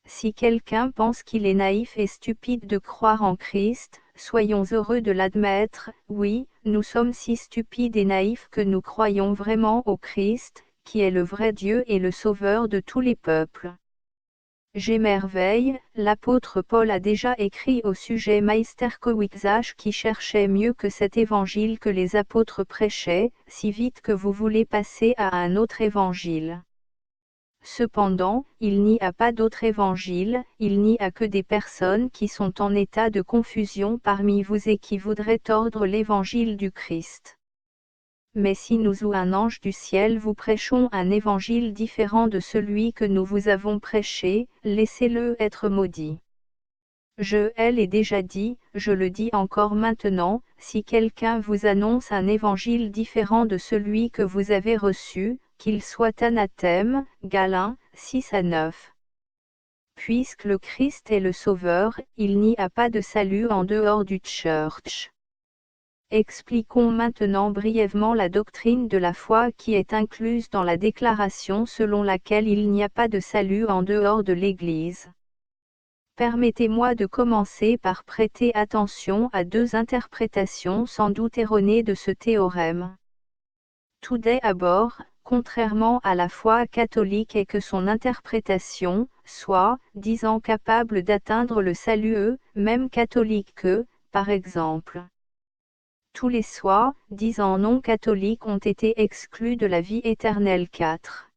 Si quelqu'un pense qu'il est naïf et stupide de croire en Christ, soyons heureux de l'admettre, oui, nous sommes si stupides et naïfs que nous croyons vraiment au Christ, qui est le vrai Dieu et le Sauveur de tous les peuples. J'émerveille, l'apôtre Paul a déjà écrit au sujet Meisterkowitzach qui cherchait mieux que cet évangile que les apôtres prêchaient, si vite que vous voulez passer à un autre évangile. Cependant, il n'y a pas d'autre évangile, il n'y a que des personnes qui sont en état de confusion parmi vous et qui voudraient tordre l'évangile du Christ. Mais si nous ou un ange du ciel vous prêchons un évangile différent de celui que nous vous avons prêché, laissez-le être maudit. Je l'ai déjà dit, je le dis encore maintenant, si quelqu'un vous annonce un évangile différent de celui que vous avez reçu, qu'il soit anathème, Galates 6-9. Puisque le Christ est le Sauveur, il n'y a pas de salut en dehors du Church. Expliquons maintenant brièvement la doctrine de la foi qui est incluse dans la déclaration selon laquelle il n'y a pas de salut en dehors de l'Église. Permettez-moi de commencer par prêter attention à deux interprétations sans doute erronées de ce théorème. Tout d'abord, contrairement à la foi catholique et que son interprétation, soit, disant capable d'atteindre le salut même catholique que, par exemple, tous les soi, disant non catholiques ont été exclus de la vie éternelle 4.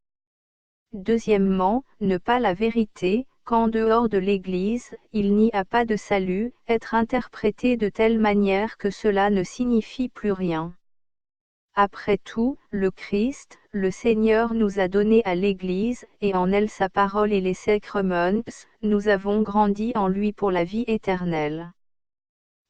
Deuxièmement, ne pas la vérité, qu'en dehors de l'Église, il n'y a pas de salut, être interprété de telle manière que cela ne signifie plus rien. Après tout, le Christ, le Seigneur nous a donné à l'Église, et en elle sa parole et les sacrements, nous avons grandi en lui pour la vie éternelle.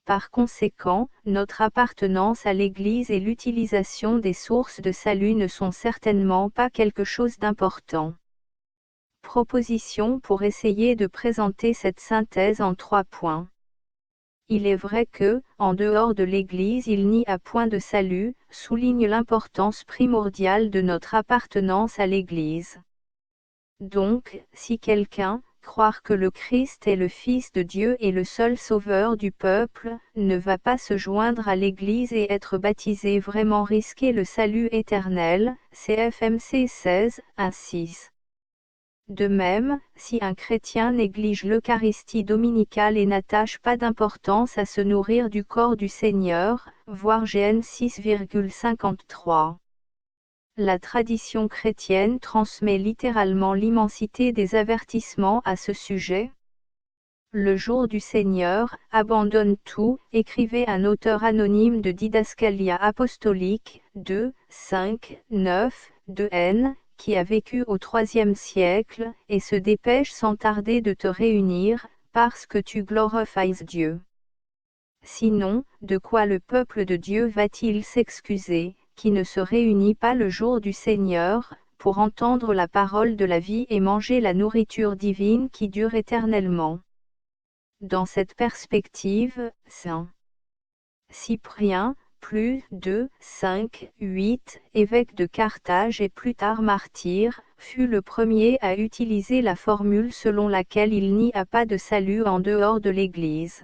Par conséquent, notre appartenance à l'Église et l'utilisation des sources de salut ne sont certainement pas quelque chose d'important. Proposition pour essayer de présenter cette synthèse en 3 points. Il est vrai que, en dehors de l'Église il n'y a point de salut, souligne l'importance primordiale de notre appartenance à l'Église. Donc, si quelqu'un, croire que le Christ est le Fils de Dieu et le seul sauveur du peuple, ne va pas se joindre à l'Église et être baptisé vraiment risquer le salut éternel, CFMC 16, 1-6. De même, si un chrétien néglige l'Eucharistie dominicale et n'attache pas d'importance à se nourrir du corps du Seigneur, voir GN 6,53. La tradition chrétienne transmet littéralement l'immensité des avertissements à ce sujet. Le jour du Seigneur, abandonne tout, écrivait un auteur anonyme de Didascalia apostolique, 2, 5, 9, 2n, qui a vécu au IIIe siècle, et se dépêche sans tarder de te réunir, parce que tu glorifies Dieu. Sinon, de quoi le peuple de Dieu va-t-il s'excuser, qui ne se réunit pas le jour du Seigneur, pour entendre la parole de la vie et manger la nourriture divine qui dure éternellement? Dans cette perspective, Saint Cyprien, plus 2, 5, 8, évêque de Carthage et plus tard martyr, fut le premier à utiliser la formule selon laquelle il n'y a pas de salut en dehors de l'Église.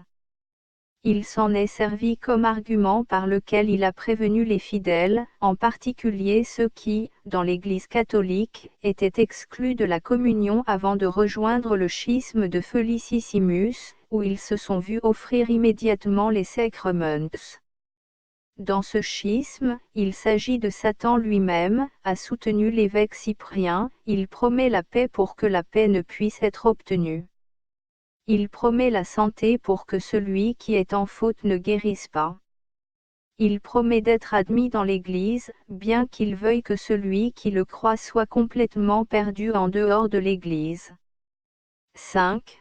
Il s'en est servi comme argument par lequel il a prévenu les fidèles, en particulier ceux qui, dans l'Église catholique, étaient exclus de la communion avant de rejoindre le schisme de Felicissimus, où ils se sont vus offrir immédiatement les sacrements. Dans ce schisme, il s'agit de Satan lui-même, a soutenu l'évêque Cyprien, il promet la paix pour que la paix ne puisse être obtenue. Il promet la santé pour que celui qui est en faute ne guérisse pas. Il promet d'être admis dans l'Église, bien qu'il veuille que celui qui le croit soit complètement perdu en dehors de l'Église. 5.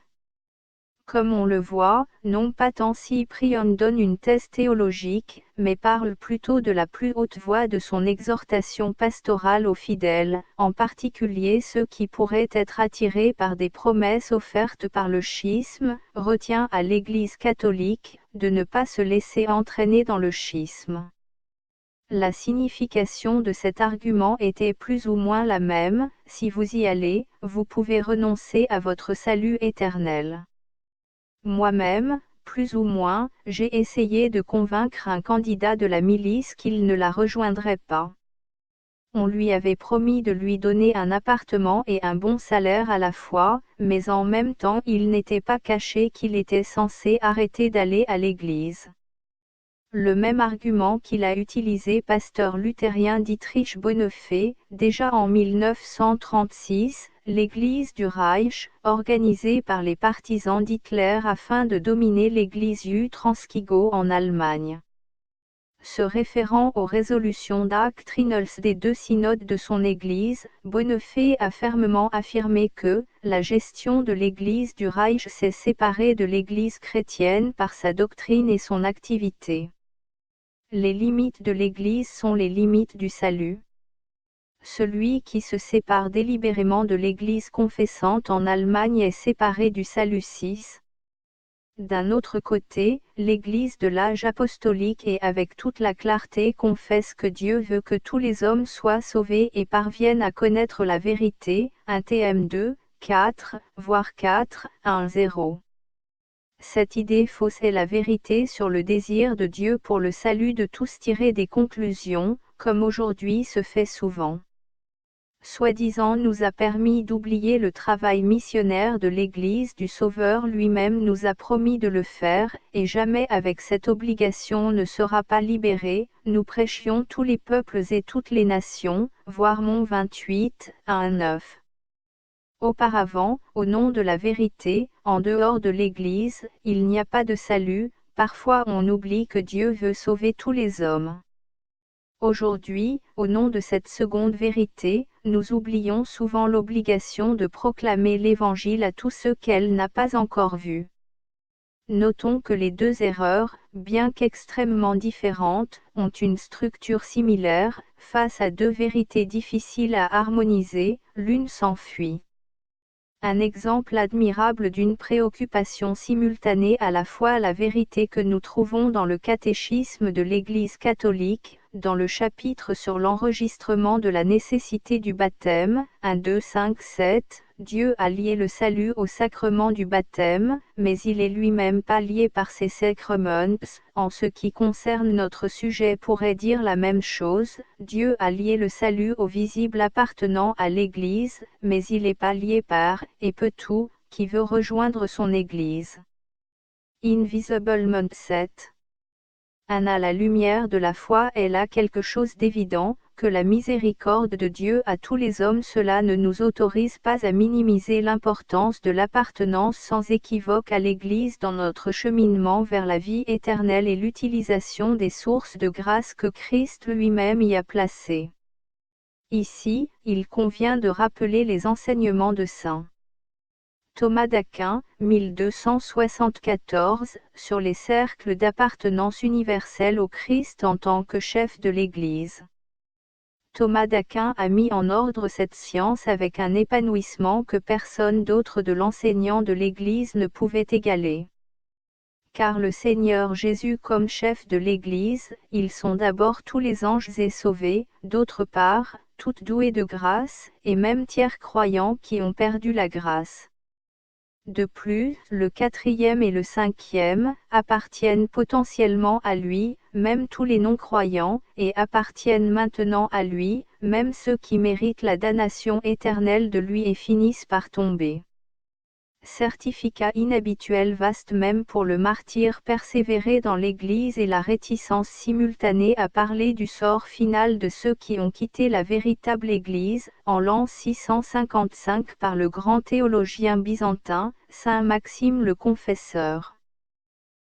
Comme on le voit, non pas tant Cyprien donne une thèse théologique, mais parle plutôt de la plus haute voix de son exhortation pastorale aux fidèles, en particulier ceux qui pourraient être attirés par des promesses offertes par le schisme, retient à l'Église catholique, de ne pas se laisser entraîner dans le schisme. La signification de cet argument était plus ou moins la même, si vous y allez, vous pouvez renoncer à votre salut éternel. Moi-même, plus ou moins, j'ai essayé de convaincre un candidat de la milice qu'il ne la rejoindrait pas. On lui avait promis de lui donner un appartement et un bon salaire à la fois, mais en même temps il n'était pas caché qu'il était censé arrêter d'aller à l'église. Le même argument qu'il a utilisé pasteur luthérien Dietrich Bonhoeffer, déjà en 1936, l'Église du Reich, organisée par les partisans d'Hitler afin de dominer l'Église Utranskygo en Allemagne. Se référant aux résolutions doctrinales des 2 synodes de son Église, Bonhoeffer a fermement affirmé que « la gestion de l'Église du Reich s'est séparée de l'Église chrétienne par sa doctrine et son activité. Les limites de l'Église sont les limites du salut. Celui qui se sépare délibérément de l'Église confessante en Allemagne est séparé du salut 6. D'un autre côté, l'Église de l'âge apostolique et avec toute la clarté confesse que Dieu veut que tous les hommes soient sauvés et parviennent à connaître la vérité, 1 Tm 2, 4, voire 4, 1 0. Cette idée fausse est la vérité sur le désir de Dieu pour le salut de tous tirer des conclusions, comme aujourd'hui se fait souvent. Soi-disant nous a permis d'oublier le travail missionnaire de l'Église du Sauveur lui-même nous a promis de le faire, et jamais avec cette obligation ne sera pas libéré, nous prêchions tous les peuples et toutes les nations, voir Mon 28, 1-9. Auparavant, au nom de la vérité, en dehors de l'Église, il n'y a pas de salut, parfois on oublie que Dieu veut sauver tous les hommes. Aujourd'hui, au nom de cette seconde vérité, nous oublions souvent l'obligation de proclamer l'Évangile à tous ceux qu'elle n'a pas encore vus. Notons que les deux erreurs, bien qu'extrêmement différentes, ont une structure similaire. Face à deux vérités difficiles à harmoniser, l'une s'enfuit. Un exemple admirable d'une préoccupation simultanée à la fois à la vérité que nous trouvons dans le catéchisme de l'Église catholique, dans le chapitre sur l'enregistrement de la nécessité du baptême, 1, 2, 5, 7, Dieu a lié le salut au sacrement du baptême, mais il est lui-même pas lié par ses sacraments. En ce qui concerne notre sujet pourrait dire la même chose, Dieu a lié le salut au visible appartenant à l'Église, mais il est pas lié par, et peut tout, qui veut rejoindre son Église. Invisible mindset. À la lumière de la foi est là quelque chose d'évident, que la miséricorde de Dieu à tous les hommes. Cela ne nous autorise pas à minimiser l'importance de l'appartenance sans équivoque à l'Église dans notre cheminement vers la vie éternelle et l'utilisation des sources de grâce que Christ lui-même y a placées. Ici, il convient de rappeler les enseignements de Saint Thomas d'Aquin, 1274, sur les cercles d'appartenance universelle au Christ en tant que chef de l'Église. Thomas d'Aquin a mis en ordre cette science avec un épanouissement que personne d'autre de l'enseignant de l'Église ne pouvait égaler. Car le Seigneur Jésus comme chef de l'Église, ils sont d'abord tous les anges et sauvés, d'autre part, toutes douées de grâce, et même tiers croyants qui ont perdu la grâce. De plus, le quatrième et le cinquième appartiennent potentiellement à lui, même tous les non-croyants, et appartiennent maintenant à lui, même ceux qui méritent la damnation éternelle de lui et finissent par tomber. Certificat inhabituel vaste même pour le martyr persévéré dans l'Église et la réticence simultanée à parler du sort final de ceux qui ont quitté la véritable Église, en l'an 655 par le grand théologien byzantin, saint Maxime le Confesseur.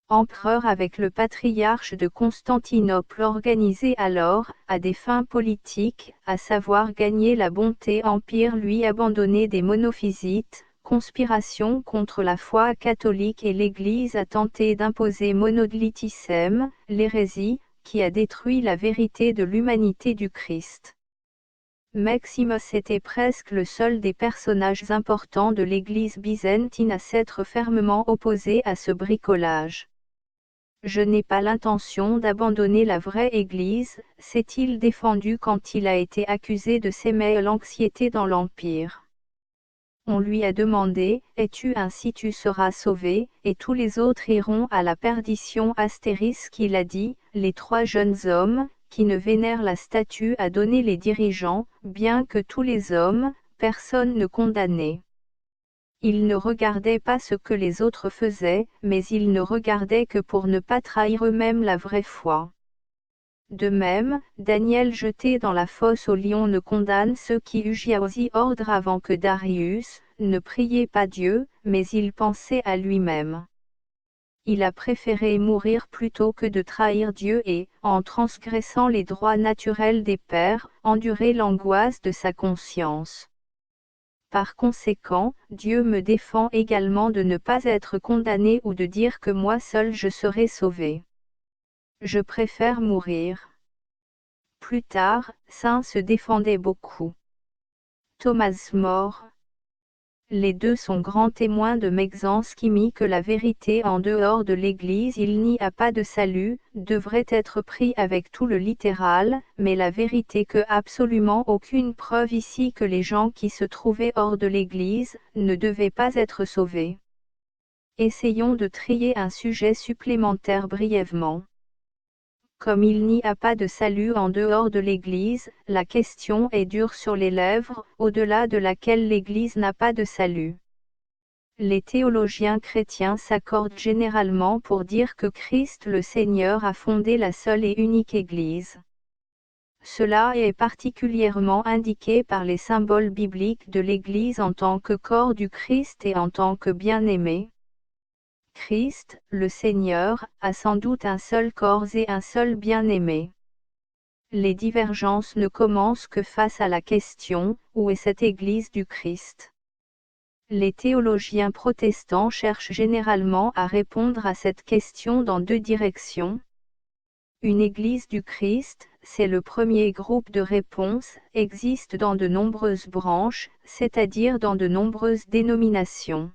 Empereur avec le patriarche de Constantinople organisé alors, à des fins politiques, à savoir gagner la bonté empire lui abandonné des monophysites, conspiration contre la foi catholique et l'Église a tenté d'imposer monodlitisme, l'hérésie, qui a détruit la vérité de l'humanité du Christ. Maximus était presque le seul des personnages importants de l'Église byzantine à s'être fermement opposé à ce bricolage. Je n'ai pas l'intention d'abandonner la vraie Église, s'est-il défendu quand il a été accusé de s'aimer l'anxiété dans l'Empire. On lui a demandé, es-tu ainsi tu seras sauvé, et tous les autres iront à la perdition. Il a dit, les trois jeunes hommes, qui ne vénèrent la statue à donner les dirigeants, bien que tous les hommes, personne ne condamnait. Ils ne regardaient pas ce que les autres faisaient, mais ils ne regardaient que pour ne pas trahir eux-mêmes la vraie foi. De même, Daniel jeté dans la fosse aux lions ne condamne ceux qui eurent aussi ordre avant que Darius, ne priait pas Dieu, mais il pensait à lui-même. Il a préféré mourir plutôt que de trahir Dieu et, en transgressant les droits naturels des pères, endurer l'angoisse de sa conscience. Par conséquent, Dieu me défend également de ne pas être condamné ou de dire que moi seul je serai sauvé. Je préfère mourir. Plus tard, Saint se défendait beaucoup. Thomas More. Les deux sont grands témoins de Maxence qui mit que la vérité en dehors de l'Église il n'y a pas de salut, devrait être pris avec tout le littéral, mais la vérité que absolument aucune preuve ici que les gens qui se trouvaient hors de l'Église, ne devaient pas être sauvés. Essayons de trier un sujet supplémentaire brièvement. Comme il n'y a pas de salut en dehors de l'Église, la question est dure sur les lèvres, au-delà de laquelle l'Église n'a pas de salut. Les théologiens chrétiens s'accordent généralement pour dire que Christ le Seigneur a fondé la seule et unique Église. Cela est particulièrement indiqué par les symboles bibliques de l'Église en tant que corps du Christ et en tant que bien-aimé. Christ, le Seigneur, a sans doute un seul corps et un seul bien-aimé. Les divergences ne commencent que face à la question « Où est cette Église du Christ ?» Les théologiens protestants cherchent généralement à répondre à cette question dans deux directions. Une Église du Christ, c'est le premier groupe de réponses, existe dans de nombreuses branches, c'est-à-dire dans de nombreuses dénominations.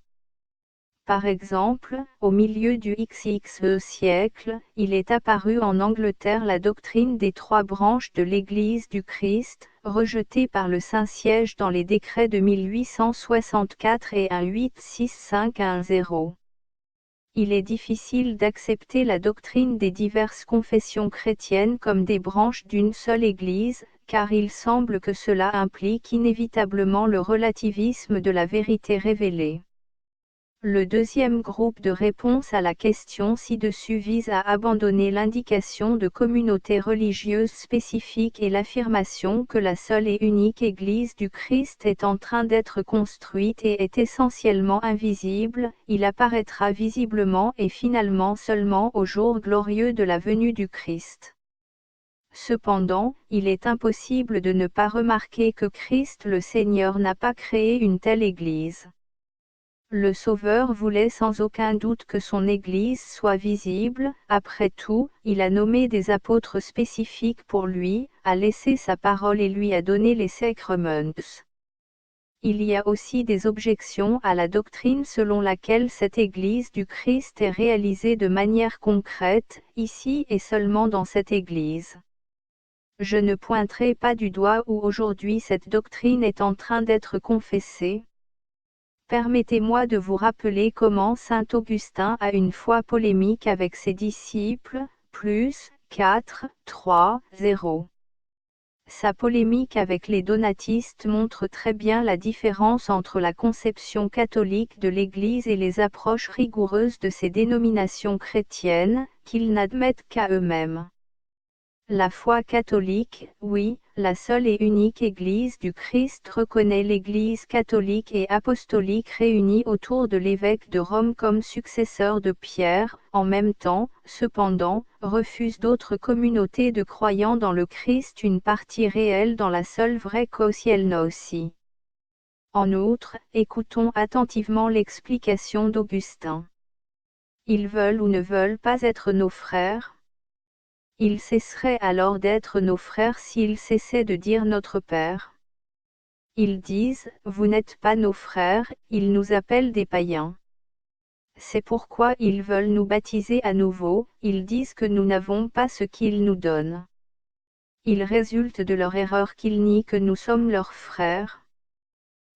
Par exemple, au milieu du XXe siècle, il est apparu en Angleterre la doctrine des trois branches de l'Église du Christ, rejetée par le Saint-Siège dans les décrets de 1864 et 18651-0. Il est difficile d'accepter la doctrine des diverses confessions chrétiennes comme des branches d'une seule Église, car il semble que cela implique inévitablement le relativisme de la vérité révélée. Le deuxième groupe de réponses à la question ci-dessus vise à abandonner l'indication de communauté religieuse spécifique et l'affirmation que la seule et unique Église du Christ est en train d'être construite et est essentiellement invisible, il apparaîtra visiblement et finalement seulement au jour glorieux de la venue du Christ. Cependant, il est impossible de ne pas remarquer que Christ le Seigneur n'a pas créé une telle Église. Le Sauveur voulait sans aucun doute que son Église soit visible, après tout, il a nommé des apôtres spécifiques pour lui, a laissé sa parole et lui a donné les sacrements. Il y a aussi des objections à la doctrine selon laquelle cette Église du Christ est réalisée de manière concrète, ici et seulement dans cette Église. Je ne pointerai pas du doigt où aujourd'hui cette doctrine est en train d'être confessée. Permettez-moi de vous rappeler comment saint Augustin a une foi polémique avec ses disciples, plus 4, 3, 0. Sa polémique avec les donatistes montre très bien la différence entre la conception catholique de l'Église et les approches rigoureuses de ces dénominations chrétiennes, qu'ils n'admettent qu'à eux-mêmes. La foi catholique, oui, la seule et unique Église du Christ reconnaît l'Église catholique et apostolique réunie autour de l'évêque de Rome comme successeur de Pierre, en même temps, cependant, refuse d'autres communautés de croyants dans le Christ une partie réelle dans la seule vraie aussi. En outre, écoutons attentivement l'explication d'Augustin. Ils veulent ou ne veulent pas être nos frères. Ils cesseraient alors d'être nos frères s'ils cessaient de dire notre Père. Ils disent, vous n'êtes pas nos frères, ils nous appellent des païens. C'est pourquoi ils veulent nous baptiser à nouveau, ils disent que nous n'avons pas ce qu'ils nous donnent. Il résulte de leur erreur qu'ils nient que nous sommes leurs frères.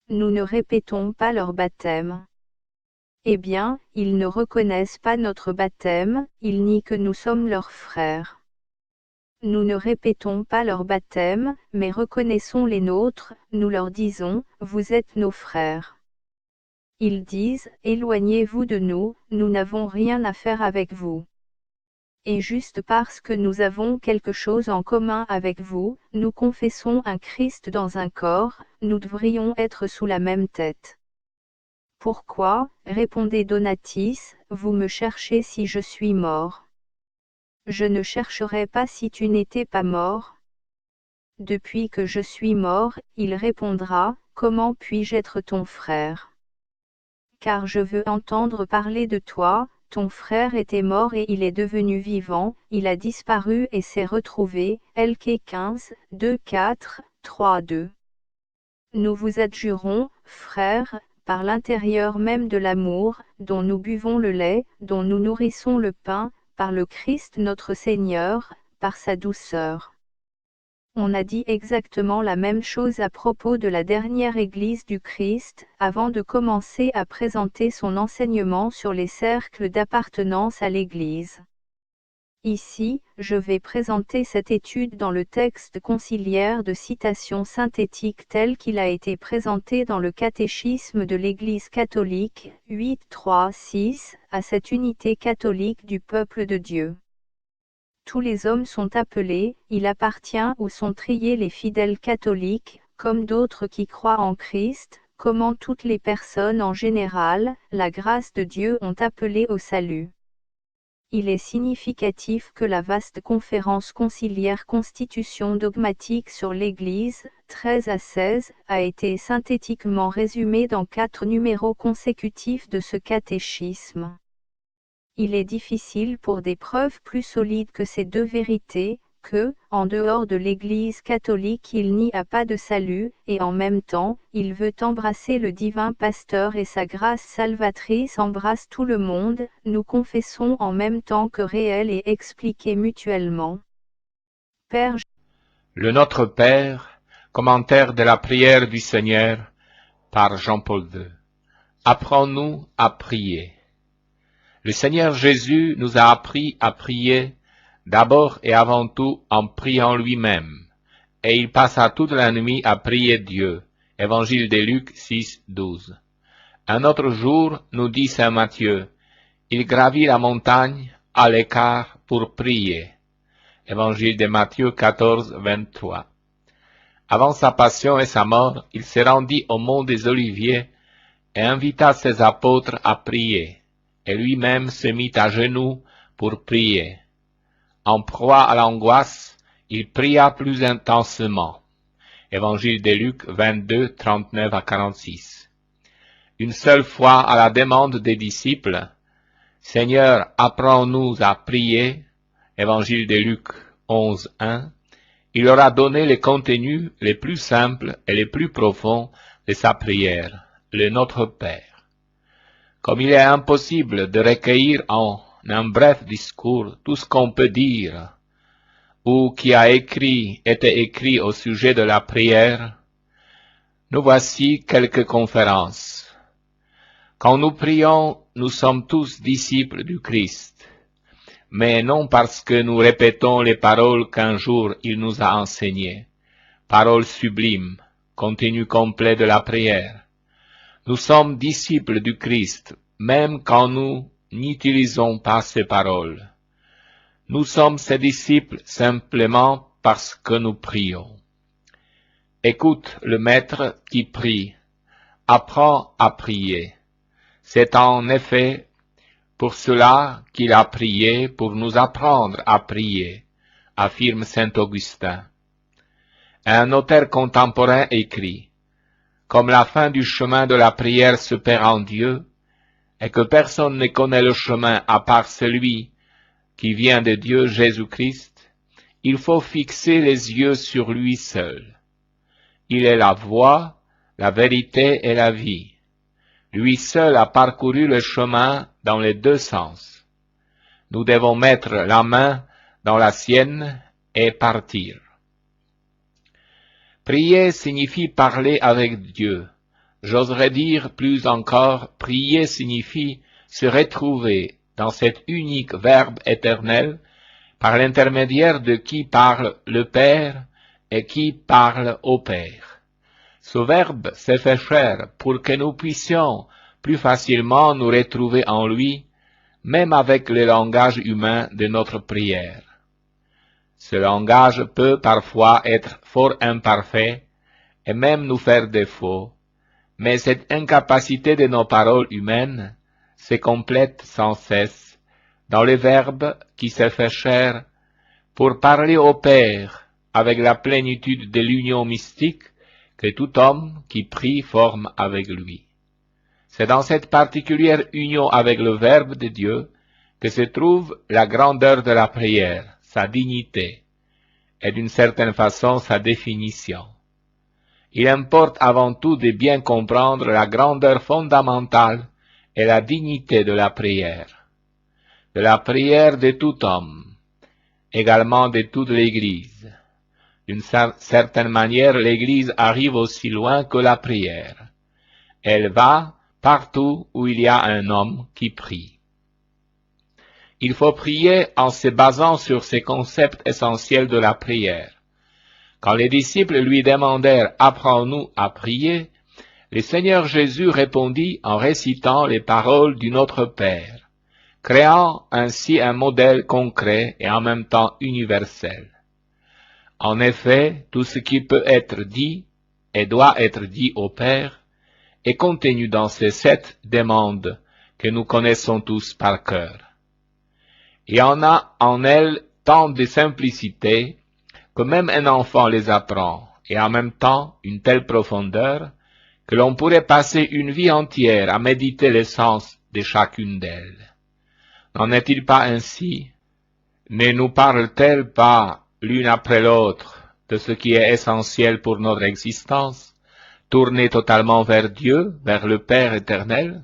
Nous ne répétons pas leur baptême. Eh bien, ils ne reconnaissent pas notre baptême, ils nient que nous sommes leurs frères. Nous ne répétons pas leur baptême, mais reconnaissons les nôtres, nous leur disons, vous êtes nos frères. Ils disent, éloignez-vous de nous, nous n'avons rien à faire avec vous. Et juste parce que nous avons quelque chose en commun avec vous, nous confessons un Christ dans un corps, nous devrions être sous la même tête. Pourquoi, répondait Donatis, vous me cherchez si je suis mort? Je ne chercherai pas si tu n'étais pas mort. Depuis que je suis mort, il répondra, comment puis-je être ton frère? Car je veux entendre parler de toi, ton frère était mort et il est devenu vivant, il a disparu et s'est retrouvé, LK 15, 2 4, 3 2. Nous vous adjurons, frères, par l'intérieur même de l'amour, dont nous buvons le lait, dont nous nourrissons le pain, par le Christ notre Seigneur, par sa douceur. On a dit exactement la même chose à propos de la dernière Église du Christ, avant de commencer à présenter son enseignement sur les cercles d'appartenance à l'Église. Ici, je vais présenter cette étude dans le texte conciliaire de citation synthétique tel qu'il a été présenté dans le catéchisme de l'Église catholique, 8.3.6, à cette unité catholique du peuple de Dieu. Tous les hommes sont appelés, il appartient ou sont triés les fidèles catholiques, comme d'autres qui croient en Christ, comment toutes les personnes en général, la grâce de Dieu ont appelé au salut. il est significatif que la vaste conférence conciliaire Constitution dogmatique sur l'Église, 13 à 16, a été synthétiquement résumée dans 4 numéros consécutifs de ce catéchisme. Il est difficile pour des preuves plus solides que ces deux vérités, que, en dehors de l'Église catholique il n'y a pas de salut, et en même temps, il veut embrasser le divin pasteur et sa grâce salvatrice embrasse tout le monde, nous confessons en même temps que réel et expliqué mutuellement. Père Le Notre Père, commentaire de la prière du Seigneur, par Jean-Paul II. Apprends-nous à prier. Le Seigneur Jésus nous a appris à prier d'abord et avant tout en priant lui-même, et il passa toute la nuit à prier Dieu. Évangile de Luc 6, 12. Un autre jour, nous dit saint Matthieu, il gravit la montagne à l'écart pour prier. Évangile de Matthieu 14, 23. Avant sa passion et sa mort, il se rendit au mont des Oliviers et invita ses apôtres à prier, et lui-même se mit à genoux pour prier. En proie à l'angoisse, il pria plus intensement. Évangile de Luc 22, 39 à 46. Une seule fois à la demande des disciples, Seigneur, apprends-nous à prier. Évangile de Luc 11, 1. Il leur a donné les contenus les plus simples et les plus profonds de sa prière, le Notre Père. Comme il est impossible de recueillir en un bref discours tout ce qu'on peut dire, ou qui a été écrit au sujet de la prière, nous voici quelques conférences. Quand nous prions, nous sommes tous disciples du Christ, mais non parce que nous répétons les paroles qu'un jour il nous a enseignées, paroles sublimes, contenu complet de la prière. Nous sommes disciples du Christ, même quand nous n'utilisons pas ces paroles. Nous sommes ses disciples simplement parce que nous prions. Écoute le Maître qui prie, apprends à prier. C'est en effet pour cela qu'il a prié, pour nous apprendre à prier, affirme saint Augustin. Un auteur contemporain écrit, comme la fin du chemin de la prière se perd en Dieu, et que personne ne connaît le chemin à part celui qui vient de Dieu Jésus-Christ, il faut fixer les yeux sur lui seul. Il est la voie, la vérité et la vie. Lui seul a parcouru le chemin dans les deux sens. Nous devons mettre la main dans la sienne et partir. Prier signifie parler avec Dieu. J'oserais dire plus encore, prier signifie se retrouver dans cet unique Verbe éternel par l'intermédiaire de qui parle le Père et qui parle au Père. Ce Verbe s'est fait chair pour que nous puissions plus facilement nous retrouver en lui, même avec le langage humain de notre prière. Ce langage peut parfois être fort imparfait et même nous faire défaut, mais cette incapacité de nos paroles humaines se complète sans cesse dans le Verbe qui s'est fait chair pour parler au Père avec la plénitude de l'union mystique que tout homme qui prie forme avec lui. C'est dans cette particulière union avec le Verbe de Dieu que se trouve la grandeur de la prière, sa dignité, et d'une certaine façon sa définition. Il importe avant tout de bien comprendre la grandeur fondamentale et la dignité de la prière de tout homme, également de toute l'Église. D'une certaine manière, l'Église arrive aussi loin que la prière. Elle va partout où il y a un homme qui prie. Il faut prier en se basant sur ces concepts essentiels de la prière. Quand les disciples lui demandèrent « Apprends-nous à prier », le Seigneur Jésus répondit en récitant les paroles du Notre Père, créant ainsi un modèle concret et en même temps universel. En effet, tout ce qui peut être dit et doit être dit au Père est contenu dans ces 7 demandes que nous connaissons tous par cœur. et on a en elles tant de simplicité que même un enfant les apprend, et en même temps une telle profondeur que l'on pourrait passer une vie entière à méditer le sens de chacune d'elles. N'en est-il pas ainsi? Ne nous parle-t-elle pas, l'une après l'autre, de ce qui est essentiel pour notre existence, tournée totalement vers Dieu, vers le Père éternel?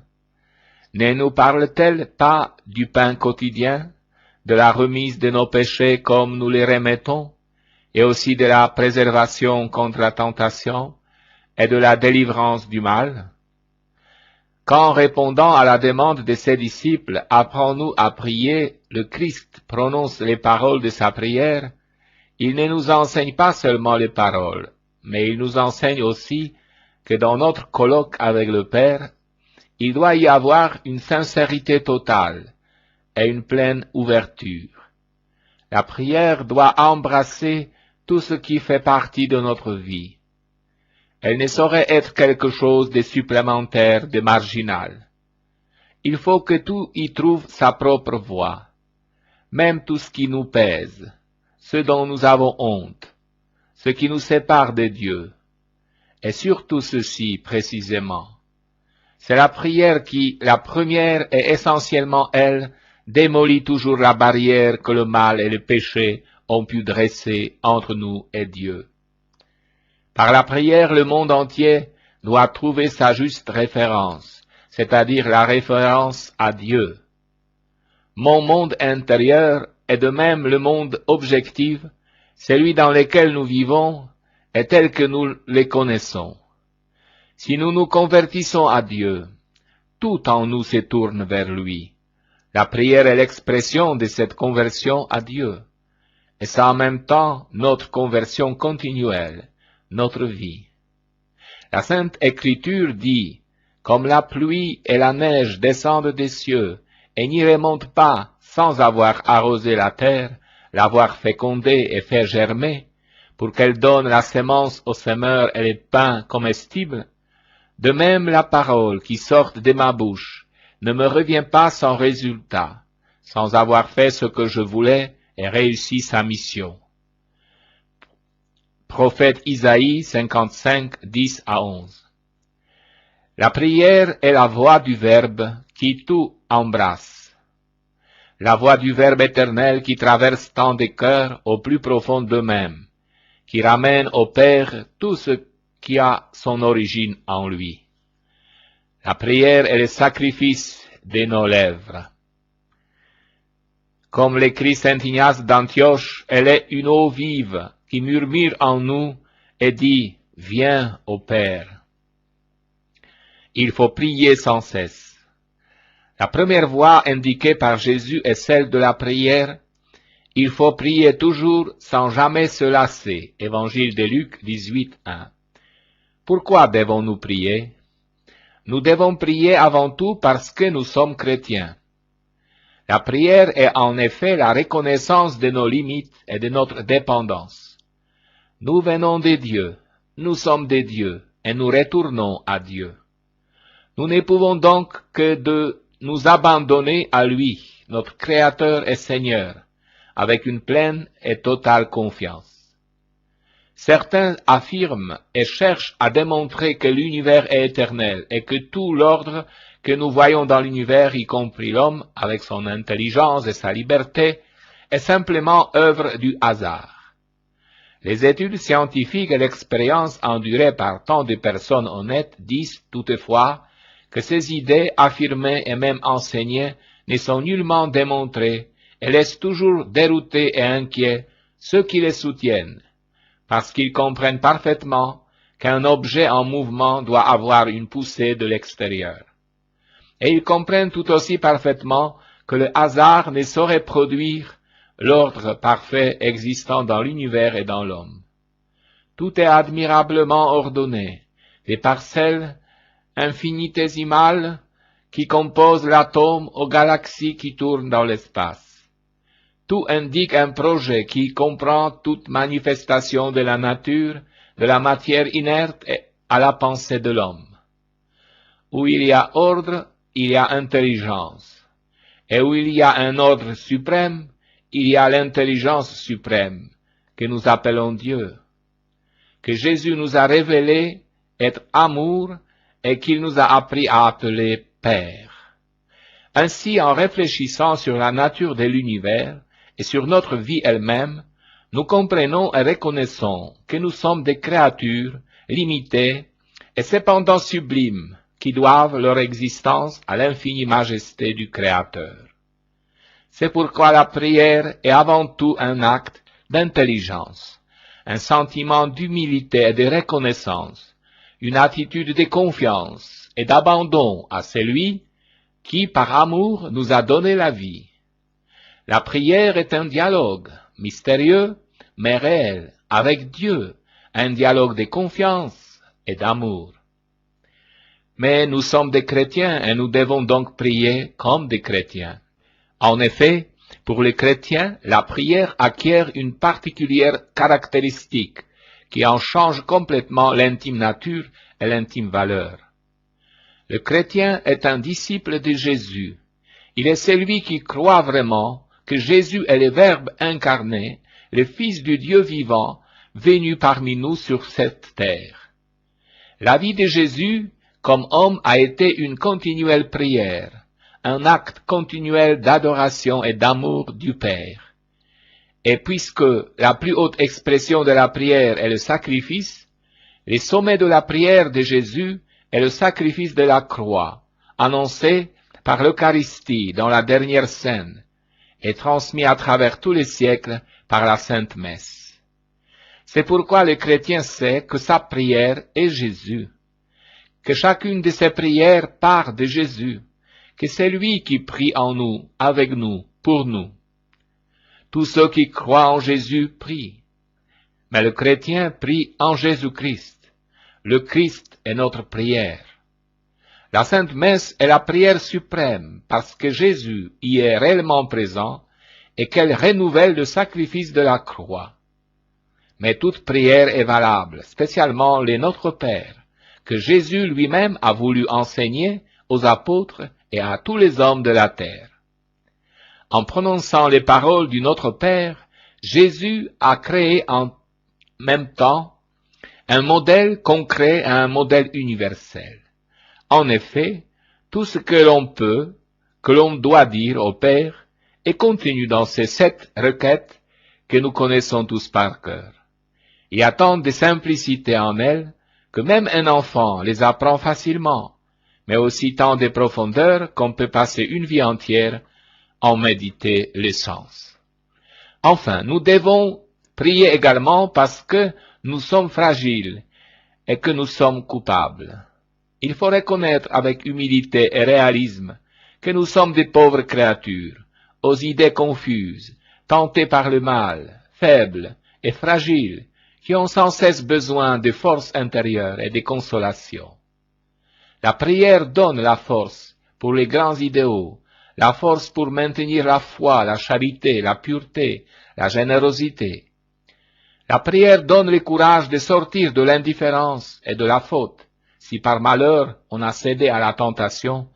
Ne nous parle-t-elle pas du pain quotidien, de la remise de nos péchés comme nous les remettons, et aussi de la préservation contre la tentation et de la délivrance du mal? Qu'en répondant à la demande de ses disciples, apprends-nous à prier, le Christ prononce les paroles de sa prière, il ne nous enseigne pas seulement les paroles, mais il nous enseigne aussi que dans notre colloque avec le Père, il doit y avoir une sincérité totale et une pleine ouverture. La prière doit embrasser tout ce qui fait partie de notre vie. Elle ne saurait être quelque chose de supplémentaire, de marginal. Il faut que tout y trouve sa propre voie, même tout ce qui nous pèse, ce dont nous avons honte, ce qui nous sépare de Dieu, et surtout ceci précisément. C'est la prière qui, la première et essentiellement elle, démolit toujours la barrière que le mal et le péché ont pu dresser entre nous et Dieu. Par la prière, le monde entier doit trouver sa juste référence, c'est-à-dire la référence à Dieu. Mon monde intérieur est de même le monde objectif, celui dans lequel nous vivons est tel que nous les connaissons. Si nous nous convertissons à Dieu, tout en nous se tourne vers lui. La prière est l'expression de cette conversion à Dieu, et c'est en même temps notre conversion continuelle, notre vie. La Sainte Écriture dit, comme la pluie et la neige descendent des cieux, et n'y remontent pas sans avoir arrosé la terre, l'avoir fécondée et fait germer, pour qu'elle donne la semence aux semeurs et les pains comestibles, de même la parole qui sort de ma bouche ne me revient pas sans résultat, sans avoir fait ce que je voulais et réussi sa mission. Prophète Isaïe 55, 10 à 11. La prière est la voix du Verbe qui tout embrasse. La voix du Verbe éternel qui traverse tant de cœurs au plus profond d'eux-mêmes, qui ramène au Père tout ce qui a son origine en lui. La prière est le sacrifice de nos lèvres. Comme l'écrit saint Ignace d'Antioche, elle est une eau vive qui murmure en nous et dit « Viens au Père ». Il faut prier sans cesse. La première voie indiquée par Jésus est celle de la prière. Il faut prier toujours sans jamais se lasser. Évangile de Luc 18, 1. Pourquoi devons-nous prier? Nous devons prier avant tout parce que nous sommes chrétiens. La prière est en effet la reconnaissance de nos limites et de notre dépendance. Nous venons de Dieu, nous sommes de Dieu, et nous retournons à Dieu. Nous ne pouvons donc que de nous abandonner à lui, notre Créateur et Seigneur, avec une pleine et totale confiance. Certains affirment et cherchent à démontrer que l'univers est éternel et que tout l'ordre que nous voyons dans l'univers, y compris l'homme, avec son intelligence et sa liberté, est simplement œuvre du hasard. Les études scientifiques et l'expérience endurée par tant de personnes honnêtes disent toutefois que ces idées affirmées et même enseignées ne sont nullement démontrées et laissent toujours déroutés et inquiets ceux qui les soutiennent, parce qu'ils comprennent parfaitement qu'un objet en mouvement doit avoir une poussée de l'extérieur. Et ils comprennent tout aussi parfaitement que le hasard ne saurait produire l'ordre parfait existant dans l'univers et dans l'homme. Tout est admirablement ordonné, des parcelles infinitésimales qui composent l'atome aux galaxies qui tournent dans l'espace. Tout indique un projet qui comprend toute manifestation de la nature, de la matière inerte et à la pensée de l'homme. Où il y a ordre, il y a intelligence. Et où il y a un ordre suprême, il y a l'intelligence suprême, que nous appelons Dieu, que Jésus nous a révélé être amour et qu'il nous a appris à appeler Père. Ainsi, en réfléchissant sur la nature de l'univers et sur notre vie elle-même, nous comprenons et reconnaissons que nous sommes des créatures limitées et cependant sublimes qui doivent leur existence à l'infinie majesté du Créateur. C'est pourquoi la prière est avant tout un acte d'intelligence, un sentiment d'humilité et de reconnaissance, une attitude de confiance et d'abandon à celui qui, par amour, nous a donné la vie. La prière est un dialogue, mystérieux, mais réel, avec Dieu, un dialogue de confiance et d'amour. Mais nous sommes des chrétiens et nous devons donc prier comme des chrétiens. En effet, pour les chrétiens, la prière acquiert une particulière caractéristique qui en change complètement l'intime nature et l'intime valeur. Le chrétien est un disciple de Jésus. Il est celui qui croit vraiment que Jésus est le Verbe incarné, le Fils du Dieu vivant, venu parmi nous sur cette terre. La vie de Jésus, comme homme, a été une continuelle prière, un acte continuel d'adoration et d'amour du Père. Et puisque la plus haute expression de la prière est le sacrifice, le sommet de la prière de Jésus est le sacrifice de la croix, annoncé par l'Eucharistie dans la dernière scène, et transmis à travers tous les siècles par la Sainte Messe. C'est pourquoi le chrétien sait que sa prière est Jésus, que chacune de ses prières part de Jésus, que c'est lui qui prie en nous, avec nous, pour nous. Tous ceux qui croient en Jésus prient, mais le chrétien prie en Jésus-Christ. Le Christ est notre prière. La Sainte Messe est la prière suprême parce que Jésus y est réellement présent et qu'elle renouvelle le sacrifice de la croix. Mais toute prière est valable, spécialement les Notre Père, que Jésus lui-même a voulu enseigner aux apôtres et à tous les hommes de la terre. En prononçant les paroles du Notre Père, Jésus a créé en même temps un modèle concret et un modèle universel. En effet, tout ce que l'on peut, que l'on doit dire au Père est contenu dans ces 7 requêtes que nous connaissons tous par cœur. Il y a tant de simplicité en elles que même un enfant les apprend facilement, mais aussi tant de profondeur qu'on peut passer une vie entière en méditer les sens. Enfin, nous devons prier également parce que nous sommes fragiles et que nous sommes coupables. Il faut reconnaître avec humilité et réalisme que nous sommes des pauvres créatures, aux idées confuses, tentées par le mal, faibles et fragiles, qui ont sans cesse besoin de force intérieure et de consolation. La prière donne la force pour les grands idéaux, la force pour maintenir la foi, la charité, la pureté, la générosité. La prière donne le courage de sortir de l'indifférence et de la faute, si par malheur on a cédé à la tentation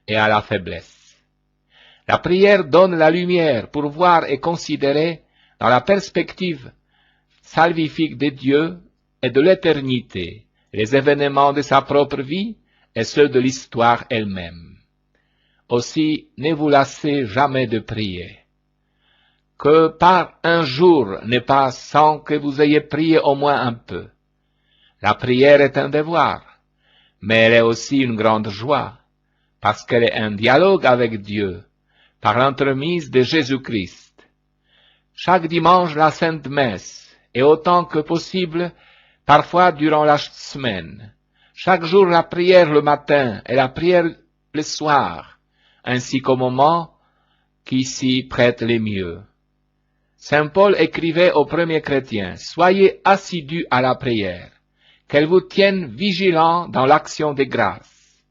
et à la faiblesse. La prière donne la lumière pour voir et considérer dans la perspective salvifique de Dieu et de l'éternité les événements de sa propre vie et ceux de l'histoire elle-même. Aussi, ne vous lassez jamais de prier. Que par un jour ne passe sans que vous ayez prié au moins un peu. La prière est un devoir, mais elle est aussi une grande joie, parce qu'elle est un dialogue avec Dieu, par l'entremise de Jésus-Christ. Chaque dimanche la Sainte Messe, et autant que possible, parfois durant la semaine. Chaque jour la prière le matin et la prière le soir, ainsi qu'au moment qui s'y prête le mieux. Saint Paul écrivait aux premiers chrétiens, « Soyez assidus à la prière, qu'elle vous tienne vigilants dans l'action des grâces. »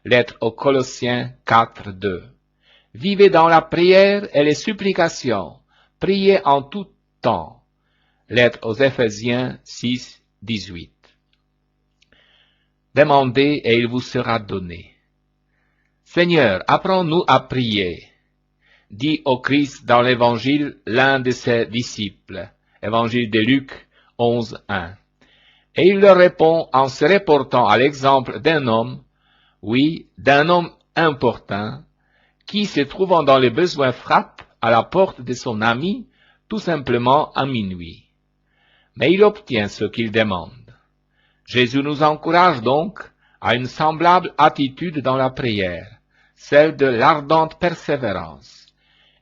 Lettre aux Colossiens 4, 2. Vivez dans la prière et les supplications, priez en tout temps. Lettre aux Éphésiens 6, 18. Demandez et il vous sera donné. Seigneur, apprends-nous à prier. dit au Christ dans l'Évangile l'un de ses disciples. Évangile de Luc 11:1. Et il leur répond en se reportant à l'exemple d'un homme, oui, d'un homme important, qui, se trouvant dans les besoins, frappe à la porte de son ami, tout simplement à minuit. Mais il obtient ce qu'il demande. Jésus nous encourage donc à une semblable attitude dans la prière, celle de l'ardente persévérance.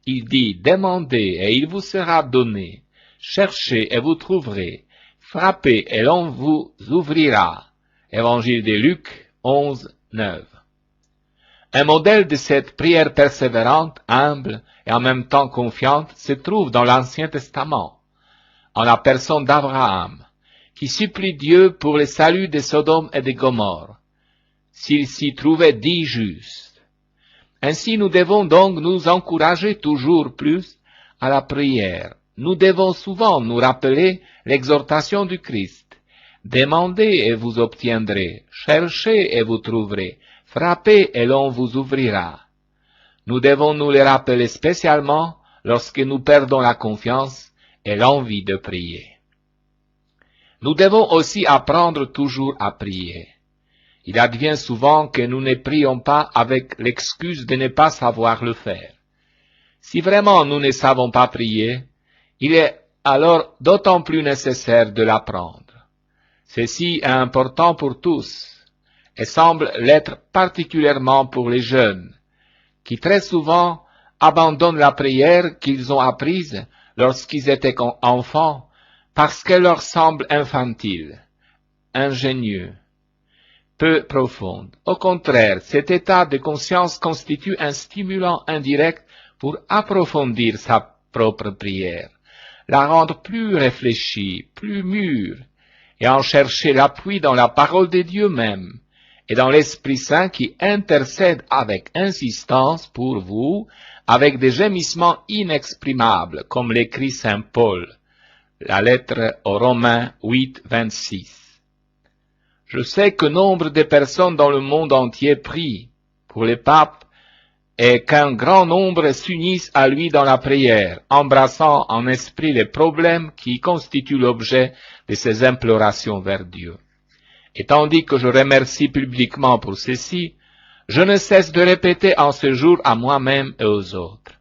Il dit, demandez et il vous sera donné, cherchez et vous trouverez, frappez et l'on vous ouvrira. Évangile de Luc 11:9. Un modèle de cette prière persévérante, humble et en même temps confiante se trouve dans l'Ancien Testament, en la personne d'Abraham, qui supplie Dieu pour le salut de Sodome et de Gomorrhe, s'il s'y trouvait 10 justes. Ainsi nous devons donc nous encourager toujours plus à la prière. Nous devons souvent nous rappeler l'exhortation du Christ. Demandez et vous obtiendrez, cherchez et vous trouverez, frappez et l'on vous ouvrira. Nous devons nous le rappeler spécialement lorsque nous perdons la confiance et l'envie de prier. Nous devons aussi apprendre toujours à prier. Il advient souvent que nous ne prions pas avec l'excuse de ne pas savoir le faire. Si vraiment nous ne savons pas prier, il est alors d'autant plus nécessaire de l'apprendre. Ceci est important pour tous et semble l'être particulièrement pour les jeunes, qui très souvent abandonnent la prière qu'ils ont apprise lorsqu'ils étaient enfants parce qu'elle leur semble infantile, ingénieux, peu profonde. Au contraire, cet état de conscience constitue un stimulant indirect pour approfondir sa propre prière, la rendre plus réfléchie, plus mûre, et en chercher l'appui dans la parole de Dieu même, et dans l'Esprit Saint qui intercède avec insistance pour vous, avec des gémissements inexprimables, comme l'écrit saint Paul, la lettre aux Romains 8:26. Je sais que nombre de personnes dans le monde entier prient pour les papes et qu'un grand nombre s'unissent à lui dans la prière, embrassant en esprit les problèmes qui constituent l'objet de ces implorations vers Dieu. Et tandis que je remercie publiquement pour ceci, je ne cesse de répéter en ce jour à moi-même et aux autres.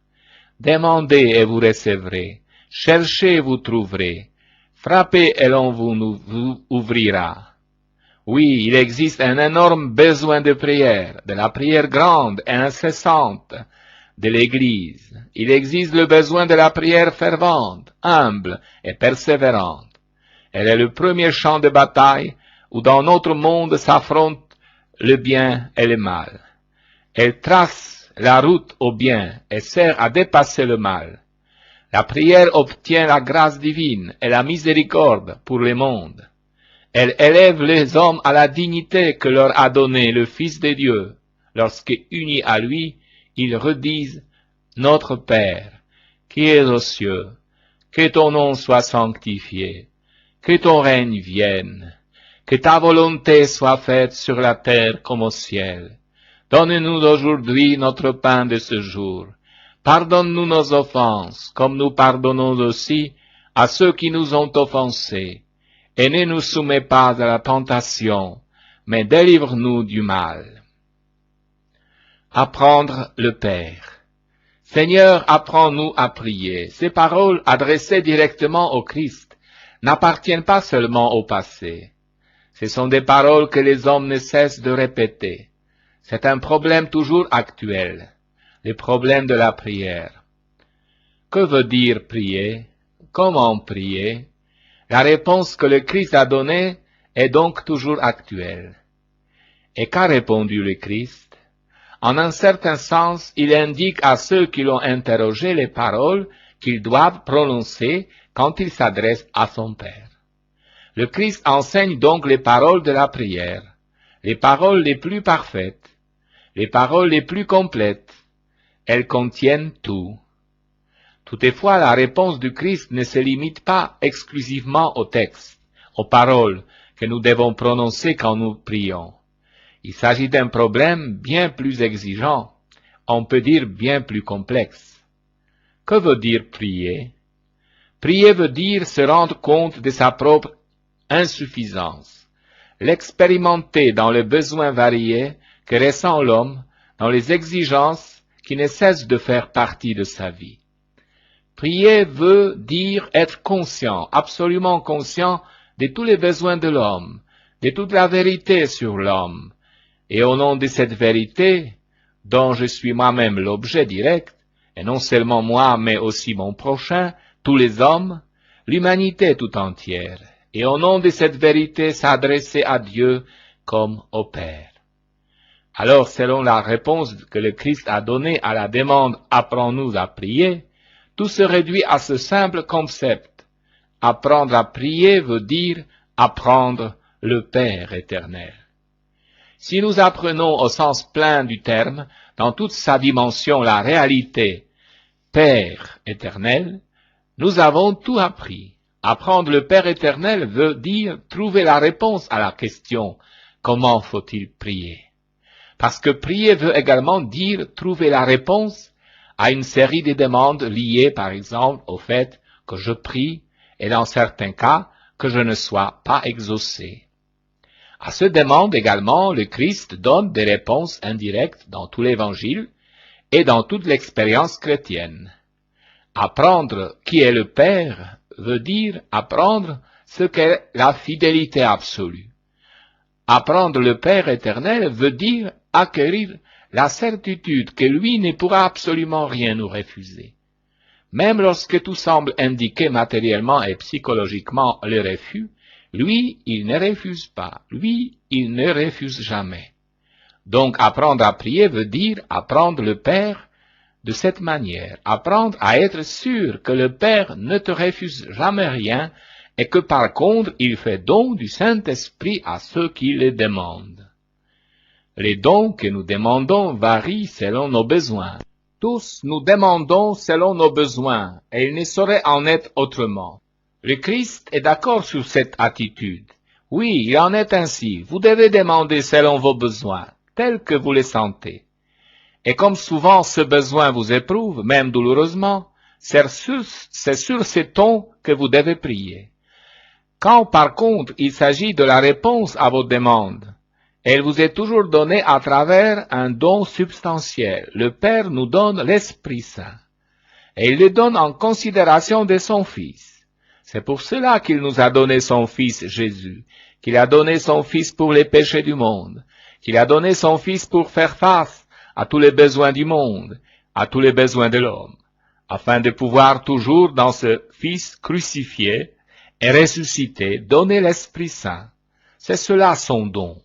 Demandez et vous recevrez, cherchez et vous trouverez, frappez et l'on vous ouvrira. Oui, il existe un énorme besoin de prière, de la prière grande et incessante de l'Église. Il existe le besoin de la prière fervente, humble et persévérante. Elle est le premier champ de bataille où dans notre monde s'affrontent le bien et le mal. Elle trace la route au bien et sert à dépasser le mal. La prière obtient la grâce divine et la miséricorde pour le monde. Elle élève les hommes à la dignité que leur a donnée le Fils de Dieu, lorsque, unis à lui, ils redisent « Notre Père, qui es aux cieux, que ton nom soit sanctifié, que ton règne vienne, que ta volonté soit faite sur la terre comme au ciel. Donne-nous aujourd'hui notre pain de ce jour. Pardonne-nous nos offenses, comme nous pardonnons aussi à ceux qui nous ont offensés. Et ne nous soumets pas à la tentation, mais délivre-nous du mal. » Apprendre le Père. Seigneur, apprends-nous à prier. Ces paroles adressées directement au Christ n'appartiennent pas seulement au passé. Ce sont des paroles que les hommes ne cessent de répéter. C'est un problème toujours actuel, le problème de la prière. Que veut dire prier? Comment prier? La réponse que le Christ a donnée est donc toujours actuelle. Et qu'a répondu le Christ? En un certain sens, il indique à ceux qui l'ont interrogé les paroles qu'ils doivent prononcer quand ils s'adressent à son Père. Le Christ enseigne donc les paroles de la prière, les paroles les plus parfaites, les paroles les plus complètes. Elles contiennent tout. Toutefois, la réponse du Christ ne se limite pas exclusivement au texte, aux paroles que nous devons prononcer quand nous prions. Il s'agit d'un problème bien plus exigeant, on peut dire bien plus complexe. Que veut dire prier? Prier veut dire se rendre compte de sa propre insuffisance, l'expérimenter dans les besoins variés que ressent l'homme, dans les exigences qui ne cessent de faire partie de sa vie. Prier veut dire être conscient, absolument conscient de tous les besoins de l'homme, de toute la vérité sur l'homme, et au nom de cette vérité, dont je suis moi-même l'objet direct, et non seulement moi, mais aussi mon prochain, tous les hommes, l'humanité tout entière, et au nom de cette vérité s'adresser à Dieu comme au Père. Alors, selon la réponse que le Christ a donnée à la demande « Apprends-nous à prier », tout se réduit à ce simple concept. Apprendre à prier veut dire apprendre le Père éternel. Si nous apprenons au sens plein du terme, dans toute sa dimension, la réalité Père éternel, nous avons tout appris. Apprendre le Père éternel veut dire trouver la réponse à la question « Comment faut-il prier ?» Parce que prier veut également dire trouver la réponse à une série de demandes liées par exemple au fait que je prie et dans certains cas que je ne sois pas exaucé. À ces demandes également, le Christ donne des réponses indirectes dans tout l'Évangile et dans toute l'expérience chrétienne. Apprendre qui est le Père veut dire apprendre ce qu'est la fidélité absolue. Apprendre le Père éternel veut dire acquérir la certitude que lui ne pourra absolument rien nous refuser. Même lorsque tout semble indiquer matériellement et psychologiquement le refus, lui, il ne refuse pas, lui, il ne refuse jamais. Donc apprendre à prier veut dire apprendre le Père de cette manière, apprendre à être sûr que le Père ne te refuse jamais rien et que par contre il fait don du Saint-Esprit à ceux qui le demandent. Les dons que nous demandons varient selon nos besoins. Tous nous demandons selon nos besoins, et il ne saurait en être autrement. Le Christ est d'accord sur cette attitude. Oui, il en est ainsi. Vous devez demander selon vos besoins, tels que vous les sentez. Et comme souvent ce besoin vous éprouve, même douloureusement, c'est sur ces tons que vous devez prier. Quand par contre il s'agit de la réponse à vos demandes, elle vous est toujours donnée à travers un don substantiel. Le Père nous donne l'Esprit Saint, et il le donne en considération de son Fils. C'est pour cela qu'il nous a donné son Fils Jésus, qu'il a donné son Fils pour les péchés du monde, qu'il a donné son Fils pour faire face à tous les besoins du monde, à tous les besoins de l'homme, afin de pouvoir toujours dans ce Fils crucifié et ressuscité donner l'Esprit Saint. C'est cela son don.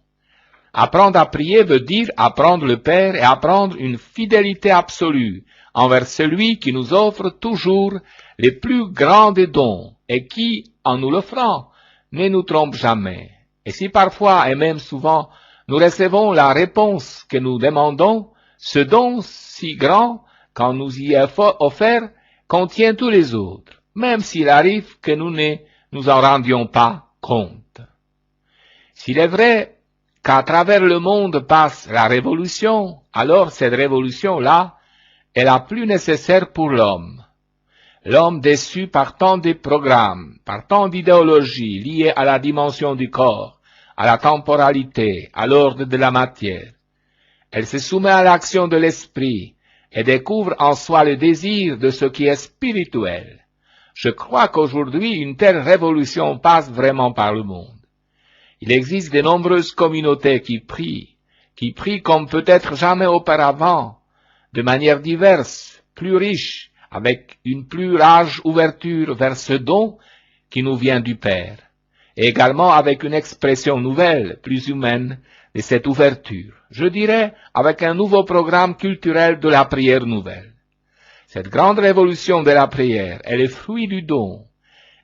Apprendre à prier veut dire apprendre le Père et apprendre une fidélité absolue envers celui qui nous offre toujours les plus grands des dons et qui, en nous l'offrant, ne nous trompe jamais. Et si parfois et même souvent nous recevons la réponse que nous demandons, ce don si grand, quand nous y est offert, contient tous les autres, même s'il arrive que nous ne nous en rendions pas compte. S'il est vrai qu'à travers le monde passe la révolution, alors cette révolution-là est la plus nécessaire pour l'homme. L'homme déçu par tant de programmes, par tant d'idéologies liées à la dimension du corps, à la temporalité, à l'ordre de la matière. Elle se soumet à l'action de l'esprit et découvre en soi le désir de ce qui est spirituel. Je crois qu'aujourd'hui une telle révolution passe vraiment par le monde. Il existe de nombreuses communautés qui prient comme peut-être jamais auparavant, de manière diverse, plus riche, avec une plus large ouverture vers ce don qui nous vient du Père, et également avec une expression nouvelle, plus humaine, de cette ouverture. Je dirais avec un nouveau programme culturel de la prière nouvelle. Cette grande révolution de la prière est le fruit du don.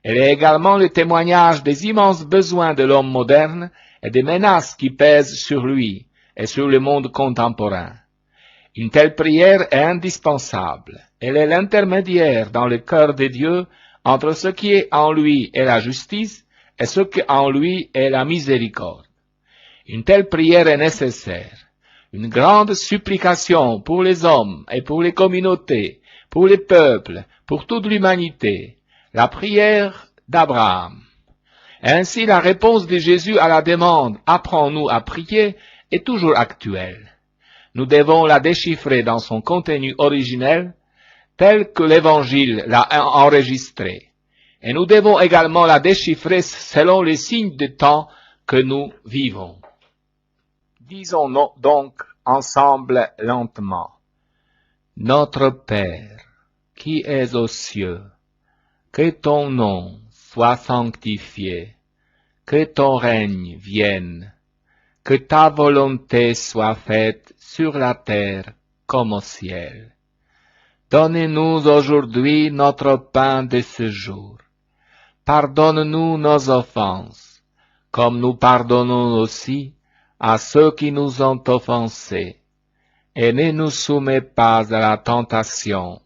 Elle est également le témoignage des immenses besoins de l'homme moderne et des menaces qui pèsent sur lui et sur le monde contemporain. Une telle prière est indispensable. Elle est l'intermédiaire dans le cœur de Dieu entre ce qui est en lui est la justice et ce qui en lui est la miséricorde. Une telle prière est nécessaire. Une grande supplication pour les hommes et pour les communautés, pour les peuples, pour toute l'humanité, la prière d'Abraham. Et ainsi la réponse de Jésus à la demande « Apprends-nous à prier » est toujours actuelle. Nous devons la déchiffrer dans son contenu originel, tel que l'Évangile l'a enregistré. Et nous devons également la déchiffrer selon les signes de temps que nous vivons. Disons donc ensemble lentement. Notre Père, qui es aux cieux, que ton nom soit sanctifié, que ton règne vienne, que ta volonté soit faite sur la terre comme au ciel. Donne-nous aujourd'hui notre pain de ce jour. Pardonne-nous nos offenses, comme nous pardonnons aussi à ceux qui nous ont offensés. Et ne nous soumets pas à la tentation,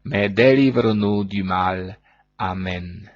mais délivre-nous du mal. Amen.